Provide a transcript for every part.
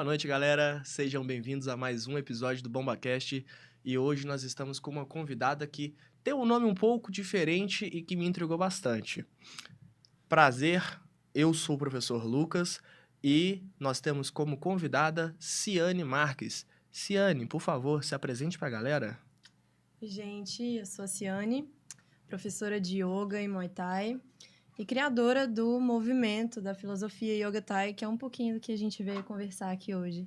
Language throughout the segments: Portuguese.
Boa noite, galera. Sejam bem-vindos a mais um episódio do BombaCast. E hoje nós estamos com uma convidada que tem um nome um pouco diferente e que me intrigou bastante. Prazer, eu sou o professor Lucas e nós temos como convidada Ciane Marques. Ciane, por favor, se apresente para a galera. Gente, eu sou a Ciane, professora de Yoga e Muay Thai e criadora do movimento da filosofia Yoga Thai, que é um pouquinho do que a gente veio conversar aqui hoje,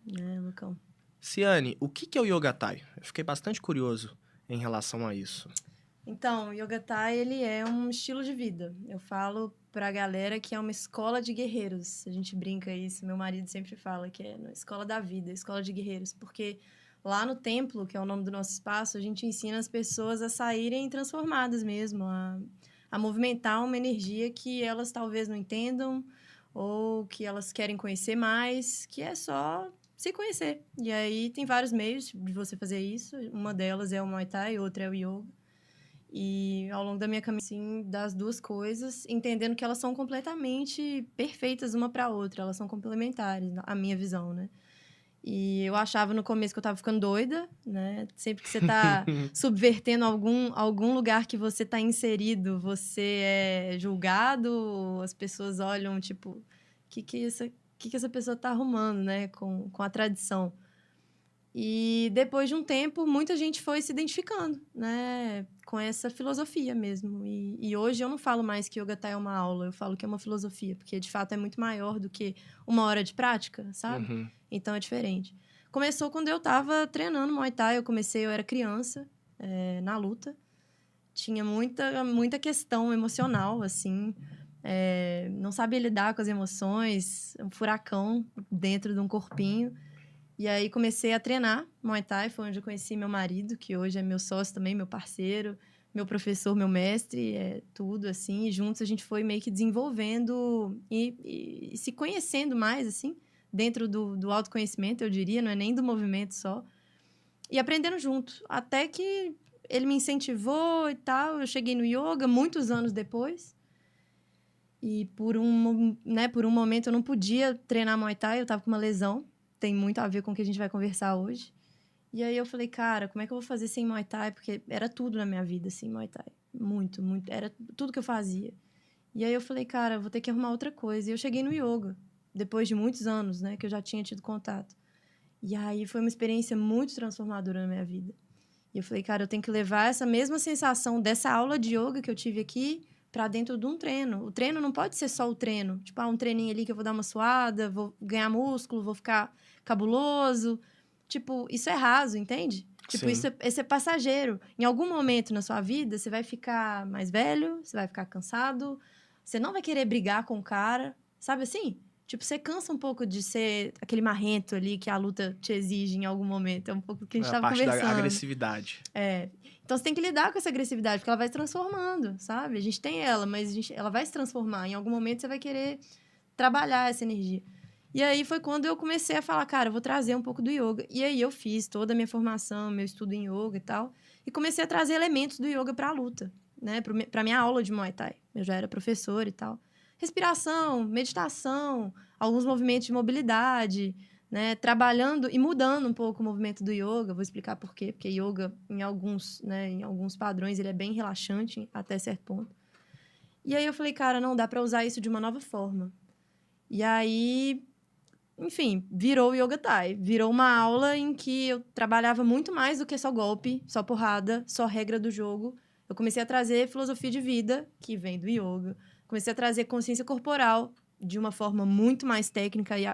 né, Lucão? Ciane, o que é o Yoga Thai? Eu fiquei bastante curioso em relação a isso. Então, o Yoga Thai, ele é um estilo de vida. Eu falo pra galera que é uma escola de guerreiros. A gente brinca isso, meu marido sempre fala que é uma escola da vida, escola de guerreiros, porque lá no templo, que é o nome do nosso espaço, a gente ensina as pessoas a saírem transformadas mesmo, a movimentar uma energia que elas talvez não entendam ou que elas querem conhecer mais, que é só se conhecer. E aí tem vários meios de você fazer isso. Uma delas é o Muay Thai, outra é o Yoga. E ao longo da minha caminhada, assim, das duas coisas, entendendo que elas são completamente perfeitas uma para a outra, elas são complementares, a minha visão, né? E eu achava no começo que eu tava ficando doida, né? Sempre que você tá subvertendo algum lugar que você tá inserido, você é julgado, as pessoas olham, tipo, o que essa pessoa tá arrumando, né? Com a tradição. E depois de um tempo, muita gente foi se identificando, né, com essa filosofia mesmo. E hoje eu não falo mais que Yoga Thai é uma aula, eu falo que é uma filosofia, porque de fato é muito maior do que uma hora de prática, sabe? Uhum. Então é diferente. Começou quando eu tava treinando Muay Thai, eu era criança, na luta. Tinha muita questão emocional, assim. Não sabia lidar com as emoções, um furacão dentro de um corpinho. E aí comecei a treinar Muay Thai, foi onde eu conheci meu marido, que hoje é meu sócio também, meu parceiro, meu professor, meu mestre, tudo assim. E juntos a gente foi meio que desenvolvendo e se conhecendo mais, assim, dentro do autoconhecimento, eu diria, não é nem do movimento só. E aprendendo junto, até que ele me incentivou e tal. Eu cheguei no yoga muitos anos depois. E por um momento eu não podia treinar Muay Thai, eu tava com uma lesão. Tem muito a ver com o que a gente vai conversar hoje. E aí eu falei, cara, como é que eu vou fazer sem Muay Thai? Porque era tudo na minha vida, assim, Muay Thai. Muito, muito. Era tudo que eu fazia. E aí eu falei, cara, eu vou ter que arrumar outra coisa. E eu cheguei no yoga, depois de muitos anos, né, que eu já tinha tido contato. E aí foi uma experiência muito transformadora na minha vida. E eu falei, cara, eu tenho que levar essa mesma sensação dessa aula de yoga que eu tive aqui para dentro de um treino. O treino não pode ser só o treino. Tipo, um treininho ali que eu vou dar uma suada, vou ganhar músculo, vou ficar cabuloso. Tipo, isso é raso, entende? Tipo, Sim. isso é passageiro. Em algum momento na sua vida, você vai ficar mais velho, você vai ficar cansado, você não vai querer brigar com o cara, sabe assim? Tipo, você cansa um pouco de ser aquele marrento ali que a luta te exige em algum momento. É um pouco do que a gente A estava parte da conversando. agressividade. Então, você tem que lidar com essa agressividade, porque ela vai se transformando, sabe? A gente tem ela, mas ela vai se transformar. Em algum momento, você vai querer trabalhar essa energia. E aí, foi quando eu comecei a falar, cara, eu vou trazer um pouco do yoga. E aí, eu fiz toda a minha formação, meu estudo em yoga e tal. E comecei a trazer elementos do yoga pra luta, né? Pra minha aula de Muay Thai. Eu já era professora e tal. Respiração, meditação, alguns movimentos de mobilidade, né, trabalhando e mudando um pouco o movimento do yoga. Vou explicar por quê. Porque yoga, em alguns padrões, ele é bem relaxante até certo ponto. E aí eu falei, cara, não, dá pra usar isso de uma nova forma. E aí, enfim, virou o Yoga Thai. Virou uma aula em que eu trabalhava muito mais do que só golpe, só porrada, só regra do jogo. Eu comecei a trazer filosofia de vida, que vem do yoga. Comecei a trazer consciência corporal de uma forma muito mais técnica e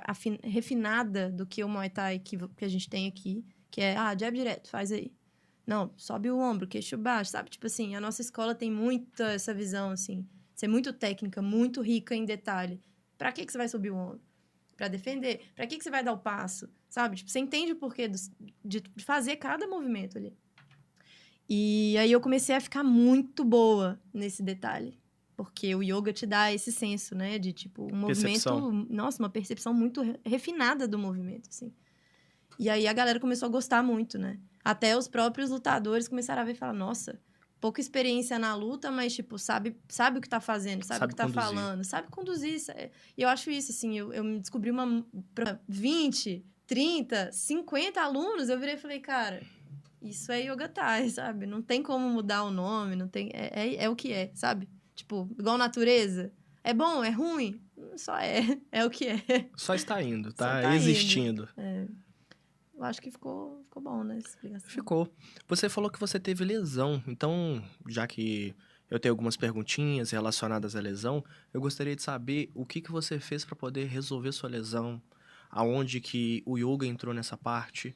refinada do que o Muay Thai que a gente tem aqui, que é, jab direto, faz aí. Não, sobe o ombro, queixo baixo, sabe? Tipo assim, a nossa escola tem muita essa visão, assim, ser muito técnica, muito rica em detalhe. Pra que você vai subir o ombro? Pra defender? Pra que você vai dar o passo? Sabe? Tipo, você entende o porquê de fazer cada movimento ali. E aí eu comecei a ficar muito boa nesse detalhe. Porque o yoga te dá esse senso, né? De, tipo, um Percepção. movimento... Nossa, uma percepção muito refinada do movimento, assim. E aí a galera começou a gostar muito, né? Até os próprios lutadores começaram a ver e falar, nossa, pouca experiência na luta, mas, tipo, sabe o que tá fazendo, sabe o que tá conduzir. falando, sabe conduzir. E eu acho isso, assim, eu me descobri pra 20, 30, 50 alunos, eu virei e falei, cara, isso é Yoga Thai, sabe? Não tem como mudar o nome, não tem... É o que é, sabe? Tipo, igual natureza. É bom, é ruim? Só é. É o que é. Só está indo, Só tá tá existindo. indo. Eu acho que ficou bom, né, essa explicação. Ficou. Você falou que você teve lesão, então, já que eu tenho algumas perguntinhas relacionadas à lesão, eu gostaria de saber o que você fez para poder resolver sua lesão, aonde que o yoga entrou nessa parte,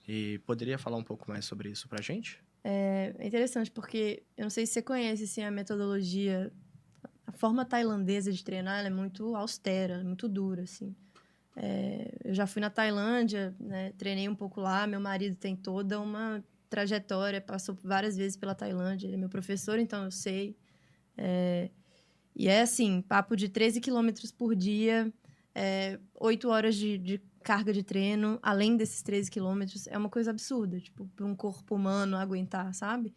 e poderia falar um pouco mais sobre isso pra gente? É interessante, porque eu não sei se você conhece, assim, a metodologia, a forma tailandesa de treinar, ela é muito austera, muito dura, assim. Eu já fui na Tailândia, né, treinei um pouco lá, meu marido tem toda uma trajetória, passou várias vezes pela Tailândia, ele é meu professor, então eu sei. E é assim, papo de 13 quilômetros por dia, 8 horas de carga de treino, além desses 13 quilômetros, é uma coisa absurda, tipo, para um corpo humano aguentar, sabe?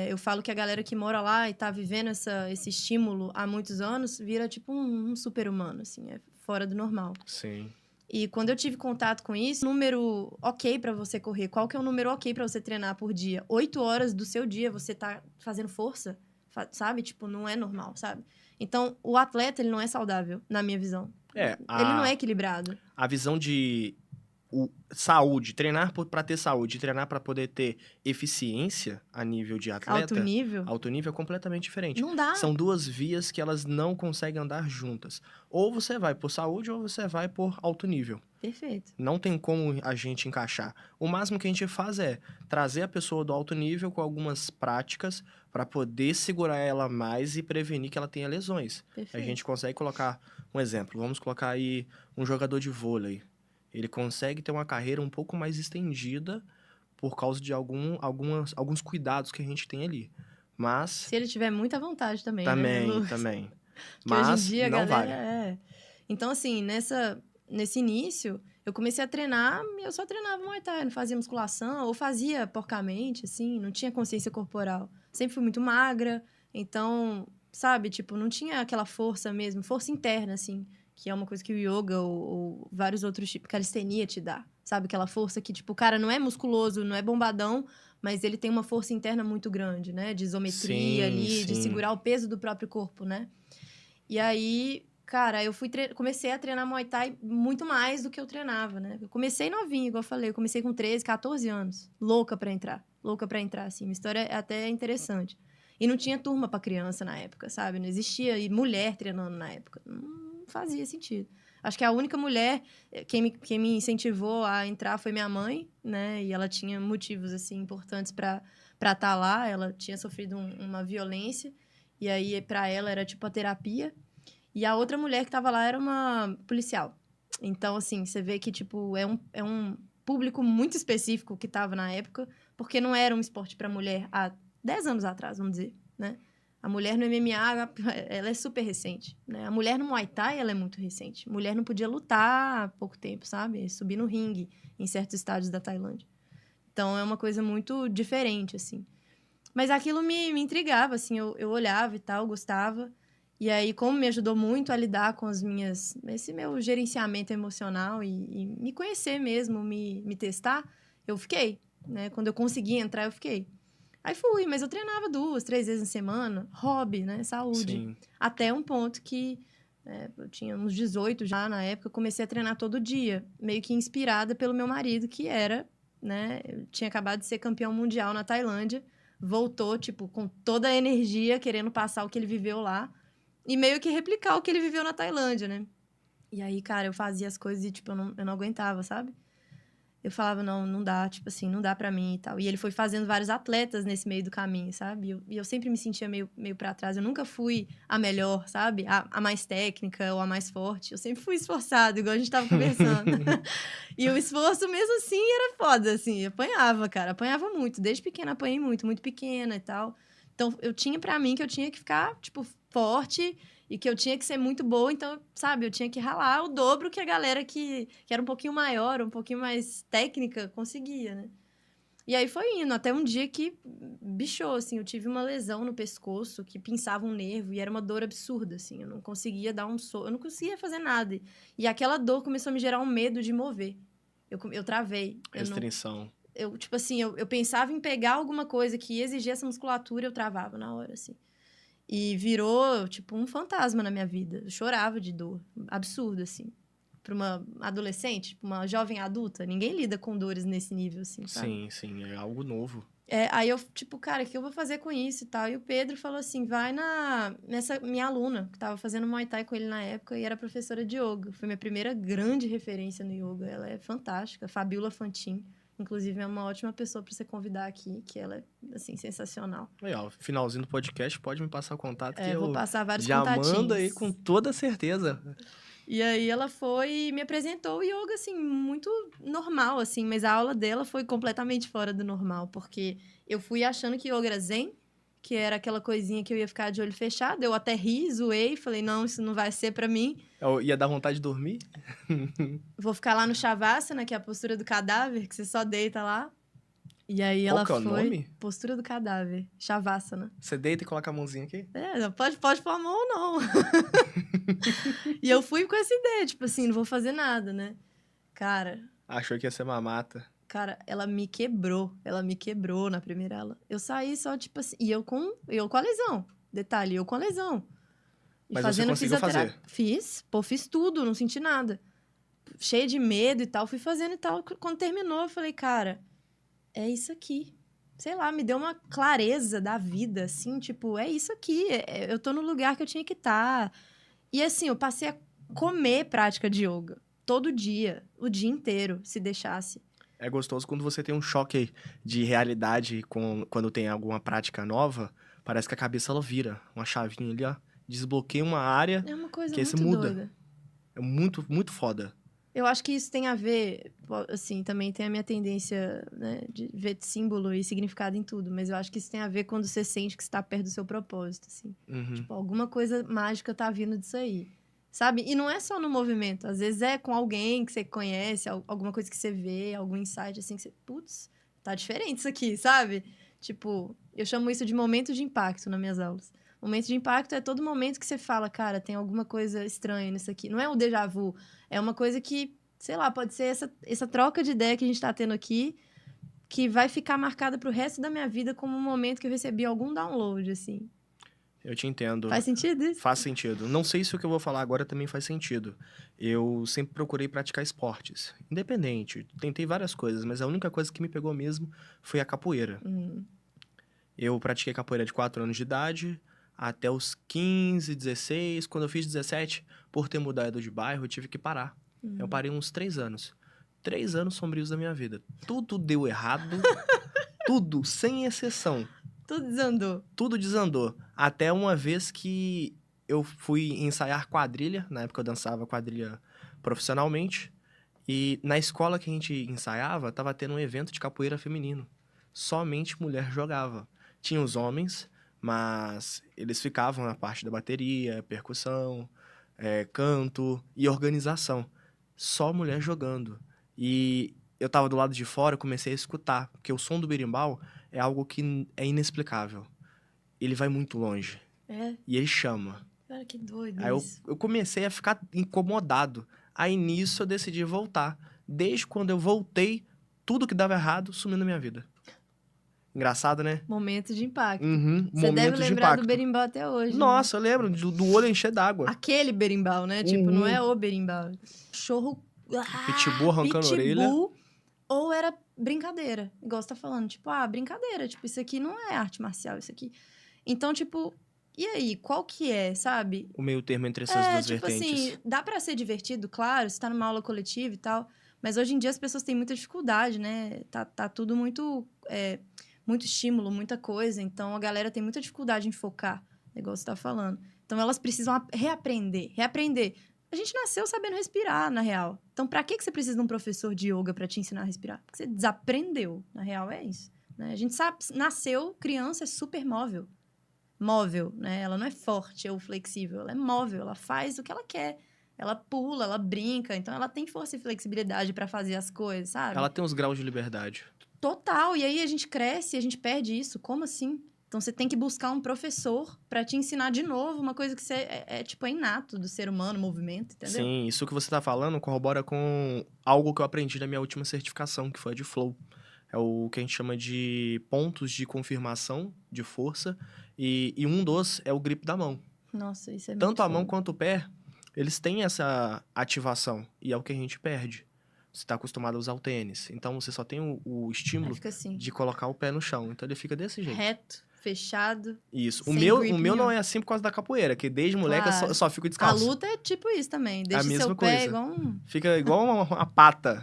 Eu falo que a galera que mora lá e tá vivendo esse estímulo há muitos anos, vira tipo um super-humano, assim, é fora do normal. Sim. E quando eu tive contato com isso, número ok para você correr, qual que é o número ok para você treinar por dia? 8 horas do seu dia você tá fazendo força, sabe? Tipo, não é normal, sabe? Então, o atleta, ele não é saudável, na minha visão. Ele não é equilibrado. A visão de saúde, treinar para ter saúde, treinar para poder ter eficiência a nível de atleta, alto nível é completamente diferente. Não dá. São duas vias que elas não conseguem andar juntas. Ou você vai por saúde ou você vai por alto nível. Perfeito. Não tem como a gente encaixar. O máximo que a gente faz é trazer a pessoa do alto nível com algumas práticas para poder segurar ela mais e prevenir que ela tenha lesões. Perfeito. A gente consegue colocar um exemplo. Vamos colocar aí um jogador de vôlei. Ele consegue ter uma carreira um pouco mais estendida por causa de alguns cuidados que a gente tem ali. Mas... se ele tiver muita vontade também, também, né, Lu? Também. Mas hoje em dia, não galera, Então, assim, nesse início, eu comecei a treinar, eu só treinava Muay Thai, não fazia musculação, ou fazia porcamente, assim, não tinha consciência corporal. Sempre fui muito magra, então, sabe, tipo, não tinha aquela força mesmo, força interna, assim, que é uma coisa que o yoga ou vários outros tipos, calistenia te dá, sabe? Aquela força que, tipo, o cara não é musculoso, não é bombadão, mas ele tem uma força interna muito grande, né? De isometria ali, de segurar o peso do próprio corpo, né? E aí, cara, eu comecei a treinar Muay Thai muito mais do que eu treinava, né? Eu comecei novinha, igual eu falei, eu comecei com 13, 14 anos, louca pra entrar, assim. Minha história é até interessante. E não tinha turma pra criança na época, sabe? Não existia mulher treinando na época. Não fazia sentido. Acho que a única mulher, quem me incentivou a entrar foi minha mãe, né? E ela tinha motivos, assim, importantes pra estar lá. Ela tinha sofrido uma violência. E aí, pra ela, era tipo a terapia. E a outra mulher que tava lá era uma policial. Então, assim, você vê que, tipo, é um público muito específico que tava na época, porque não era um esporte pra mulher há 10 anos atrás, vamos dizer, né? A mulher no MMA, ela é super recente, né? A mulher no Muay Thai, ela é muito recente. A mulher não podia lutar há pouco tempo, sabe? Subir no ringue em certos estádios da Tailândia. Então, é uma coisa muito diferente, assim. Mas aquilo me intrigava, assim. Eu olhava e tal, gostava. E aí, como me ajudou muito a lidar com esse meu gerenciamento emocional e me conhecer mesmo, me testar, eu fiquei, né? Quando eu consegui entrar, eu fiquei. Aí fui, mas eu treinava 2, 3 vezes na semana, hobby, né? Saúde. Sim. Até um ponto que eu tinha uns 18 já na época, eu comecei a treinar todo dia, meio que inspirada pelo meu marido, que era, né? Eu tinha acabado de ser campeão mundial na Tailândia, voltou, tipo, com toda a energia, querendo passar o que ele viveu lá, e meio que replicar o que ele viveu na Tailândia, né? E aí, cara, eu fazia as coisas e, tipo, eu não aguentava, sabe? Eu falava, não dá, tipo assim, não dá pra mim e tal. E ele foi fazendo vários atletas nesse meio do caminho, sabe? E eu sempre me sentia meio pra trás. Eu nunca fui a melhor, sabe? A mais técnica ou a mais forte. Eu sempre fui esforçada, igual a gente tava conversando. E o esforço, mesmo assim, era foda, assim. Apanhava, cara. Apanhava muito. Desde pequena apanhei muito, muito pequena e tal. Então, eu tinha pra mim que eu tinha que ficar, tipo, forte e que eu tinha que ser muito boa. Então, sabe, eu tinha que ralar o dobro que a galera que era um pouquinho maior, um pouquinho mais técnica, conseguia, né? E aí foi indo, até um dia que bichou, assim, eu tive uma lesão no pescoço que pinçava um nervo e era uma dor absurda, assim, eu não conseguia dar um soco, eu não conseguia fazer nada. E aquela dor começou a me gerar um medo de mover. Eu travei. Restrição. Tipo assim, eu pensava em pegar alguma coisa que exigia essa musculatura, eu travava na hora, assim. E virou, tipo, um fantasma na minha vida. Eu chorava de dor. Absurdo, assim. Pra uma adolescente, tipo, uma jovem adulta, ninguém lida com dores nesse nível, assim, sabe? Sim, é algo novo. Aí eu, tipo, cara, o que eu vou fazer com isso e tal? E o Pedro falou assim, vai nessa minha aluna, que tava fazendo Muay Thai com ele na época e era professora de yoga. Foi minha primeira grande referência no yoga. Ela é fantástica, Fabiola Fantin. Inclusive, é uma ótima pessoa para você convidar aqui, que ela é, assim, sensacional. Legal. Finalzinho do podcast, pode me passar o contato que vou eu passar vários já contatinhos. mando aí com toda certeza. E aí ela foi e me apresentou o yoga, assim, muito normal, assim. Mas a aula dela foi completamente fora do normal, porque eu fui achando que yoga era zen, que era aquela coisinha que eu ia ficar de olho fechado. Eu até ri, zoei, falei, não, isso não vai ser pra mim. Eu ia dar vontade de dormir? Vou ficar lá no Shavasana, que é a postura do cadáver, que você só deita lá. E aí Qual ela que é o foi... nome? Postura do cadáver, Shavasana. Você deita e coloca a mãozinha aqui? Não pode pôr a mão, não. E eu fui com essa ideia, tipo assim, não vou fazer nada, né? Cara... Achou que ia ser mamata. Cara, ela me quebrou na primeira aula. Eu saí só, tipo assim, e eu com a lesão. Detalhe, eu com a lesão. E Mas fazendo você conseguiu fazer? Fiz tudo, não senti nada. Cheia de medo e tal, fui fazendo e tal. Quando terminou, eu falei, cara, é isso aqui. Sei lá, me deu uma clareza da vida, assim, tipo, é isso aqui. Eu tô no lugar que eu tinha que estar. E assim, eu passei a comer prática de yoga. Todo dia, o dia inteiro, se deixasse. É gostoso quando você tem um choque de realidade quando tem alguma prática nova. Parece que a cabeça ela vira uma chavinha ali, ó. Desbloqueia uma área É uma coisa que aí você muito muda. doida. É muito, muito foda. Eu acho que isso tem a ver, assim, também tem a minha tendência, né, de ver símbolo e significado em tudo, mas eu acho que isso tem a ver quando você sente que está perto do seu propósito, assim. Uhum. Tipo, alguma coisa mágica tá vindo disso aí, sabe? E não é só no movimento, às vezes é com alguém que você conhece, alguma coisa que você vê, algum insight, assim, que você, putz, tá diferente isso aqui, sabe? Tipo, eu chamo isso de momento de impacto nas minhas aulas. Momento de impacto é todo momento que você fala, cara, tem alguma coisa estranha nisso aqui. Não é um déjà vu, é uma coisa que, sei lá, pode ser essa troca de ideia que a gente tá tendo aqui, que vai ficar marcada pro resto da minha vida como um momento que eu recebi algum download, assim. Eu te entendo. Faz sentido isso? Faz sentido. Não sei se o que eu vou falar agora também faz sentido. Eu sempre procurei praticar esportes. Independente. Tentei várias coisas, mas a única coisa que me pegou mesmo foi a capoeira. Eu pratiquei capoeira de 4 anos de idade até os 15, 16. Quando eu fiz 17, por ter mudado de bairro, eu tive que parar. Eu parei uns 3 anos. 3 anos sombrios da minha vida. Tudo deu errado. Tudo, sem exceção. Tudo desandou. Tudo desandou. Até uma vez que eu fui ensaiar quadrilha. Na época eu dançava quadrilha profissionalmente. E na escola que a gente ensaiava, tava tendo um evento de capoeira feminino. Somente mulher jogava. Tinha os homens, mas eles ficavam na parte da bateria, percussão, canto e organização. Só mulher jogando. E eu tava do lado de fora, eu comecei a escutar, porque o som do berimbau é algo que é inexplicável. Ele vai muito longe. E ele chama. Cara, que doido Aí isso. eu comecei a ficar incomodado. Aí nisso eu decidi voltar. Desde quando eu voltei, tudo que dava errado sumiu na minha vida. Engraçado, né? Momento de impacto. Uhum, Você deve momento de lembrar impacto. do berimbau até hoje. Nossa, eu lembro do olho encher d'água. Aquele berimbau, né? Tipo, não é o berimbau. Chorro... Pitbull arrancando a orelha. Ou era brincadeira. Igual você tá falando. Tipo, brincadeira. Tipo, isso aqui não é arte marcial, isso aqui. Então, tipo... E aí, qual que é, sabe? O meio termo entre essas duas tipo vertentes. assim, dá pra ser divertido, claro, você tá numa aula coletiva e tal, mas hoje em dia as pessoas têm muita dificuldade, né? Tá tudo muito, muito estímulo, muita coisa, então a galera tem muita dificuldade em focar, igual você tá falando. Então elas precisam reaprender. A gente nasceu sabendo respirar, na real. Então pra que você precisa de um professor de yoga pra te ensinar a respirar? Porque você desaprendeu, na real é isso. Né? A gente sabe, nasceu, criança é super móvel, né? Ela não é forte ou flexível, ela é móvel, ela faz o que ela quer. Ela pula, ela brinca, então ela tem força e flexibilidade pra fazer as coisas, sabe? Ela tem uns graus de liberdade. Total. E aí a gente cresce e a gente perde isso. Como assim? Então você tem que buscar um professor para te ensinar de novo uma coisa que tipo, é inato do ser humano, movimento, entendeu? Sim, isso que você tá falando corrobora com algo que eu aprendi na minha última certificação, que foi a de Flow. É o que a gente chama de pontos de confirmação de força. E um dos é o grip da mão. Nossa, isso é muito Tanto a mão foda. quanto o pé, eles têm essa ativação. E é o que a gente perde. Você tá acostumado a usar o tênis. Então, você só tem o Aí estímulo fica assim, de colocar o pé no chão. Então, ele fica desse jeito. reto, fechado. Isso. O sem meu grip não nenhum. é assim por causa da capoeira, que desde moleque Claro. eu só fico A descalço. luta é tipo isso também. a Deixa mesma seu pé coisa. igual um... Fica igual uma pata.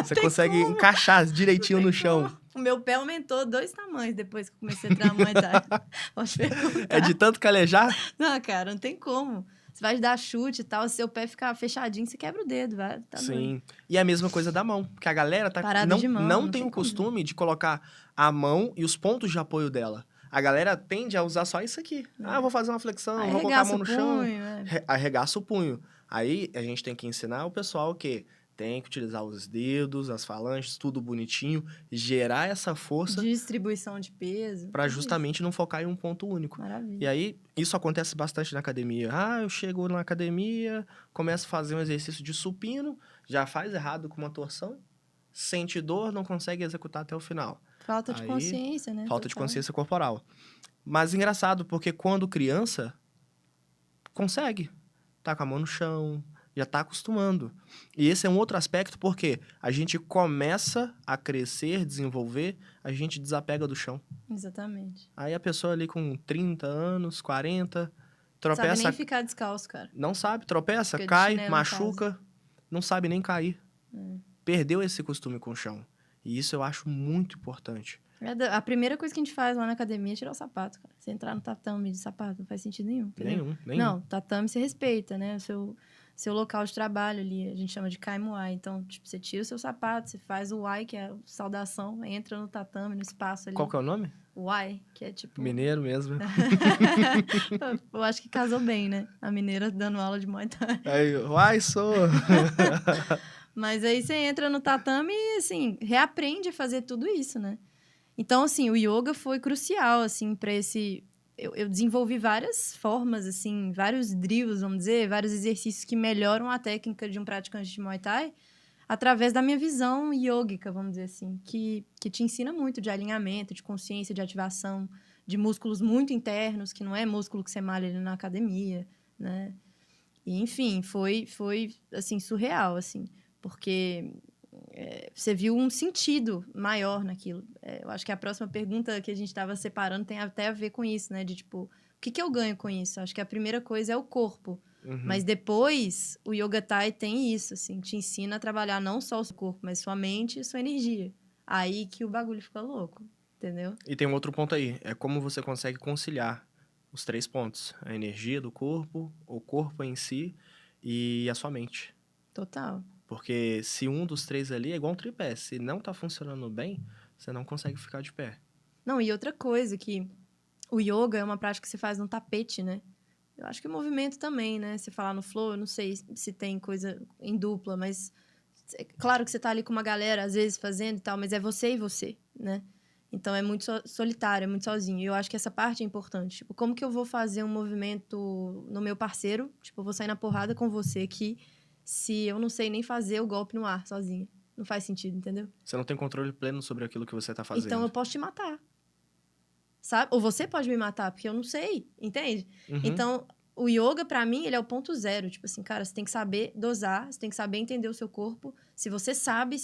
Você consegue encaixar direitinho no chão. O meu pé aumentou 2 tamanhos depois que eu comecei a treinar Muay Thai. Pode perguntar. É de tanto calejar? Não, cara, não tem como. Você vai dar chute e tal, se seu pé ficar fechadinho, você quebra o dedo, vai. Tá doido. Sim. E a mesma coisa da mão. Porque a galera Parada de mão, não não tem tem o como. costume de colocar a mão e os pontos de apoio dela. A galera tende a usar só isso aqui. Ah, vou fazer uma flexão, Aí vou colocar a arregaça mão o no chão. punho, Arregaça o punho. Aí a gente tem que ensinar o pessoal que tem que utilizar os dedos, as falanges, tudo bonitinho, gerar essa força distribuição de peso. para tudo isso. justamente não focar em um ponto único. Maravilha. E aí, isso acontece bastante na academia. Ah, eu chego na academia, começo a fazer um exercício de supino, já faz errado com uma torção, sente dor, não consegue executar até o final. Falta de Aí, consciência, né? Falta de Total. consciência corporal. Mas engraçado, porque quando criança, consegue. Tá com a mão no chão, já tá acostumando. E esse é um outro aspecto, porque a gente começa a crescer, desenvolver, a gente desapega do chão. Exatamente. Aí a pessoa ali com 30 anos, 40, Não sabe tropeça, nem ficar descalço, cara. não sabe, tropeça, Fica de cai, chinelo em machuca, não sabe nem cair. É. Perdeu esse costume com o chão. E isso eu acho muito importante. A primeira coisa que a gente faz lá na academia é tirar o sapato, cara. Você entrar no tatame de sapato, não faz sentido nenhum. Entendeu? Nenhum. Não, tatame você respeita, né? O seu local de trabalho ali, a gente chama de Kaimuai. Então, tipo, você tira o seu sapato, você faz o Wai, que é a saudação, entra no tatame, no espaço ali. Qual que é o nome? Wai, que é tipo... Mineiro mesmo. Eu acho que casou bem, né? A mineira dando aula de Muay Thai. Aí, uai, sou. Mas aí você entra no tatame e, assim, reaprende a fazer tudo isso, né? Então, assim, o yoga foi crucial, assim, para esse... Eu desenvolvi várias formas, assim, vários drills, vamos dizer, vários exercícios que melhoram a técnica de um praticante de Muay Thai através da minha visão yógica, vamos dizer assim, que te ensina muito de alinhamento, de consciência, de ativação, de músculos muito internos, que não é músculo que você malha ali na academia, né? E, enfim, foi assim, surreal, assim, porque... você viu um sentido maior naquilo. Eu acho que a próxima pergunta que a gente estava separando tem até a ver com isso, né? De, tipo, o que eu ganho com isso? Acho que a primeira coisa é o corpo. Uhum. Mas depois, o Yoga Thai tem isso, assim. Te ensina a trabalhar não só o seu corpo, mas sua mente e sua energia. Aí que o bagulho fica louco, entendeu? E tem um outro ponto aí. É como você consegue conciliar os 3 pontos. A energia do corpo, o corpo em si e a sua mente. Total. Porque se um dos 3 ali é igual um tripé. Se não tá funcionando bem, você não consegue ficar de pé. Não, e outra coisa que o yoga é uma prática que você faz no tapete, né? Eu acho que o movimento também, né? Você falar no flow, eu não sei se tem coisa em dupla, mas... Claro que você tá ali com uma galera, às vezes, fazendo e tal, mas é você e você, né? Então, é muito solitário, é muito sozinho. E eu acho que essa parte é importante. Tipo, como que eu vou fazer um movimento no meu parceiro? Tipo, eu vou sair na porrada com você aqui se eu não sei nem fazer o golpe no ar sozinha. Não faz sentido, entendeu? Você não tem controle pleno sobre aquilo que você tá fazendo. Então, eu posso te matar. Sabe? Ou você pode me matar, porque eu não sei, entende? Uhum. Então, o yoga, pra mim, ele é o ponto zero. Tipo assim, cara, você tem que saber dosar, você tem que saber entender o seu corpo. Se você sabe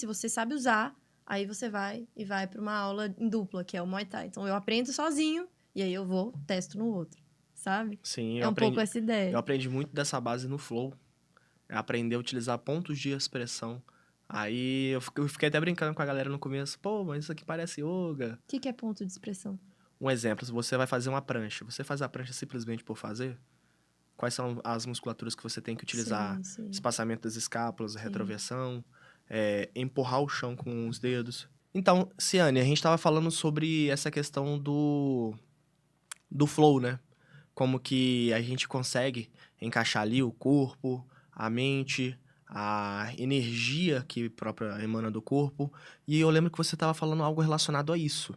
usar, aí você vai pra uma aula em dupla, que é o Muay Thai. Então, eu aprendo sozinho, e aí eu vou, testo no outro, sabe? Sim, É um pouco essa ideia. Eu aprendi muito dessa base no flow. É aprender a utilizar pontos de expressão. Aí eu fiquei até brincando com a galera no começo. Pô, mas isso aqui parece yoga. O que é ponto de expressão? Um exemplo, se você vai fazer uma prancha. Você faz a prancha simplesmente por fazer? Quais são as musculaturas que você tem que utilizar? Sim. Espaçamento das escápulas, retroversão, empurrar o chão com os dedos. Então, Ciane, a gente estava falando sobre essa questão do flow, né? Como que a gente consegue encaixar ali o corpo, a mente, a energia que própria emana do corpo. E eu lembro que você estava falando algo relacionado a isso.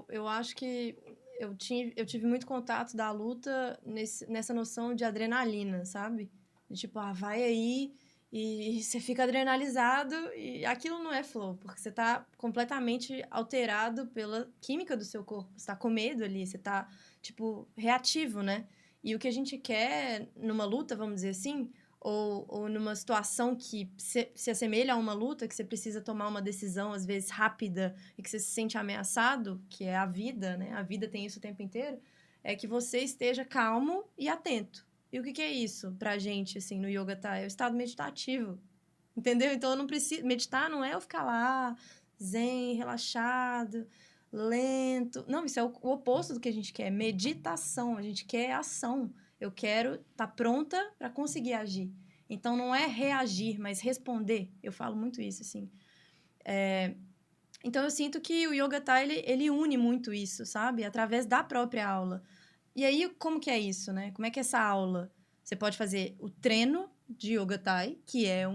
Eu acho que eu tive muito contato da luta nessa noção de adrenalina, sabe? De tipo, vai aí e você fica adrenalizado e aquilo não é flow, porque você tá completamente alterado pela química do seu corpo. Você tá com medo ali, você tá, tipo, reativo, né? E o que a gente quer numa luta, vamos dizer assim, ou numa situação que se assemelha a uma luta, que você precisa tomar uma decisão, às vezes rápida, e que você se sente ameaçado, que é a vida, né? A vida tem isso o tempo inteiro, é que você esteja calmo e atento. E o que é isso pra gente, assim, no Yoga Thai? É o estado meditativo, entendeu? Então, eu não preciso... Meditar não é eu ficar lá, zen, relaxado, lento. Não, isso é o oposto do que a gente quer. Meditação, a gente quer ação. Eu quero estar pronta para conseguir agir. Então, não é reagir, mas responder. Eu falo muito isso, assim. Então, eu sinto que o Yoga Thai, ele une muito isso, sabe? Através da própria aula. E aí, como que é isso, né? Como é que é essa aula? Você pode fazer o treino de Yoga Thai, que é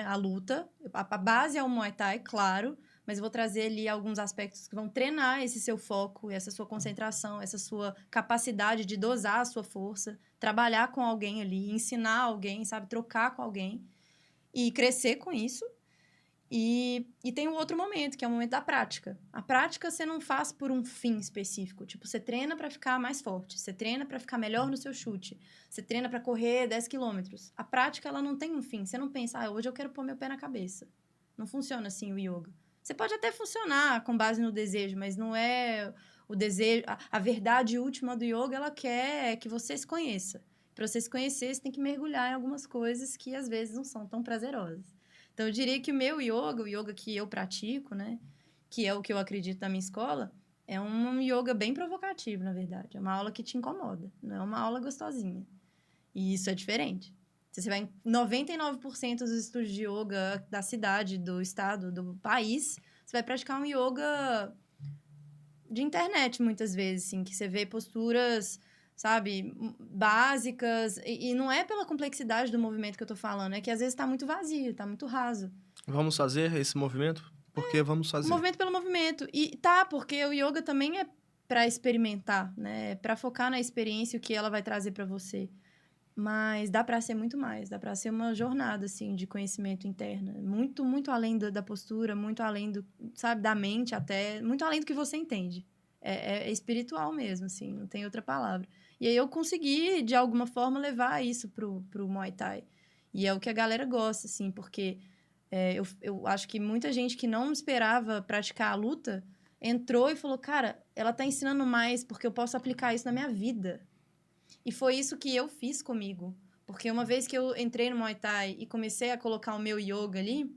a luta. A base é o Muay Thai, claro, mas eu vou trazer ali alguns aspectos que vão treinar esse seu foco, essa sua concentração, essa sua capacidade de dosar a sua força, trabalhar com alguém ali, ensinar alguém, sabe? Trocar com alguém e crescer com isso. E tem um outro momento, que é o momento da prática. A prática você não faz por um fim específico. Tipo, você treina para ficar mais forte. Você treina para ficar melhor no seu chute. Você treina para correr 10 quilômetros. A prática, ela não tem um fim. Você não pensa, hoje eu quero pôr meu pé na cabeça. Não funciona assim o yoga. Você pode até funcionar com base no desejo, mas não é o desejo... A verdade última do yoga, ela quer que você se conheça. Para você se conhecer, você tem que mergulhar em algumas coisas que, às vezes, não são tão prazerosas. Então, eu diria que o meu yoga, o yoga que eu pratico, né? Que é o que eu acredito na minha escola, é um yoga bem provocativo, na verdade. É uma aula que te incomoda, não é uma aula gostosinha. E isso é diferente. Se você vai em 99% dos estúdios de yoga da cidade, do estado, do país, você vai praticar um yoga de internet, muitas vezes, assim, que você vê posturas, sabe, básicas, e não é pela complexidade do movimento que eu tô falando, é que às vezes tá muito vazio, tá muito raso. Vamos fazer esse movimento? Porque vamos fazer. Movimento pelo movimento. Porque o yoga também é para experimentar, né? É para focar na experiência o que ela vai trazer para você. Mas dá para ser muito mais, dá para ser uma jornada, assim, de conhecimento interno. Muito, muito além da postura, muito além sabe, da mente até, muito além do que você entende. É espiritual mesmo, assim, não tem outra palavra. E aí eu consegui, de alguma forma, levar isso pro Muay Thai. E é o que a galera gosta, assim, porque eu acho que muita gente que não esperava praticar a luta entrou e falou, cara, ela tá ensinando mais porque eu posso aplicar isso na minha vida. E foi isso que eu fiz comigo. Porque uma vez que eu entrei no Muay Thai e comecei a colocar o meu yoga ali,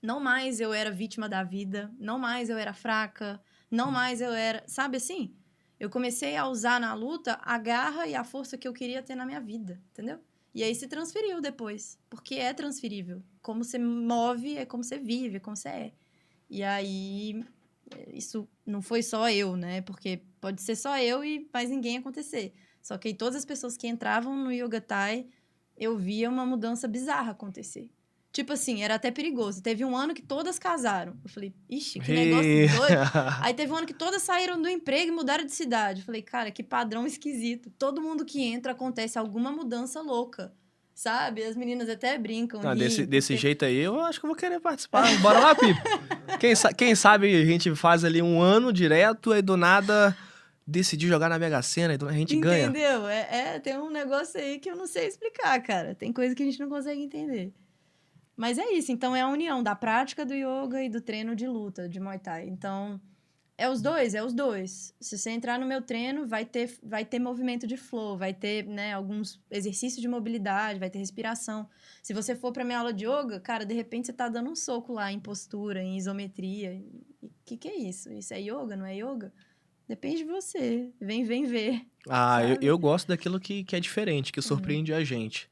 não mais eu era vítima da vida, não mais eu era fraca, não mais eu era... Sabe assim? Eu comecei a usar na luta a garra e a força que eu queria ter na minha vida, entendeu? E aí se transferiu depois, porque é transferível. Como você move, é como você vive, é como você é. E aí, isso não foi só eu, né? Porque pode ser só eu e mais ninguém acontecer. Só que aí todas as pessoas que entravam no Yoga Thai, eu via uma mudança bizarra acontecer. Tipo assim, era até perigoso. Teve um ano que todas casaram. Eu falei, ixi, que negócio doido. Aí teve um ano que todas saíram do emprego e mudaram de cidade. Eu falei, cara, que padrão esquisito. Todo mundo que entra acontece alguma mudança louca. Sabe? As meninas até brincam. Desse jeito aí, eu acho que eu vou querer participar. Bora lá, Pipo. Quem sabe a gente faz ali um ano direto, aí do nada decidir jogar na Mega Sena, então a gente ganha. Entendeu? Tem um negócio aí que eu não sei explicar, cara. Tem coisa que a gente não consegue entender. Mas é isso, então é a união da prática do yoga e do treino de luta, de Muay Thai. Então, é os dois. Se você entrar no meu treino, vai ter movimento de flow, vai ter, né, alguns exercícios de mobilidade, vai ter respiração. Se você for pra minha aula de yoga, cara, de repente você tá dando um soco lá em postura, em isometria. O que é isso? Isso é yoga, não é yoga? Depende de você. Vem ver. Eu gosto daquilo que é diferente, que surpreende a gente.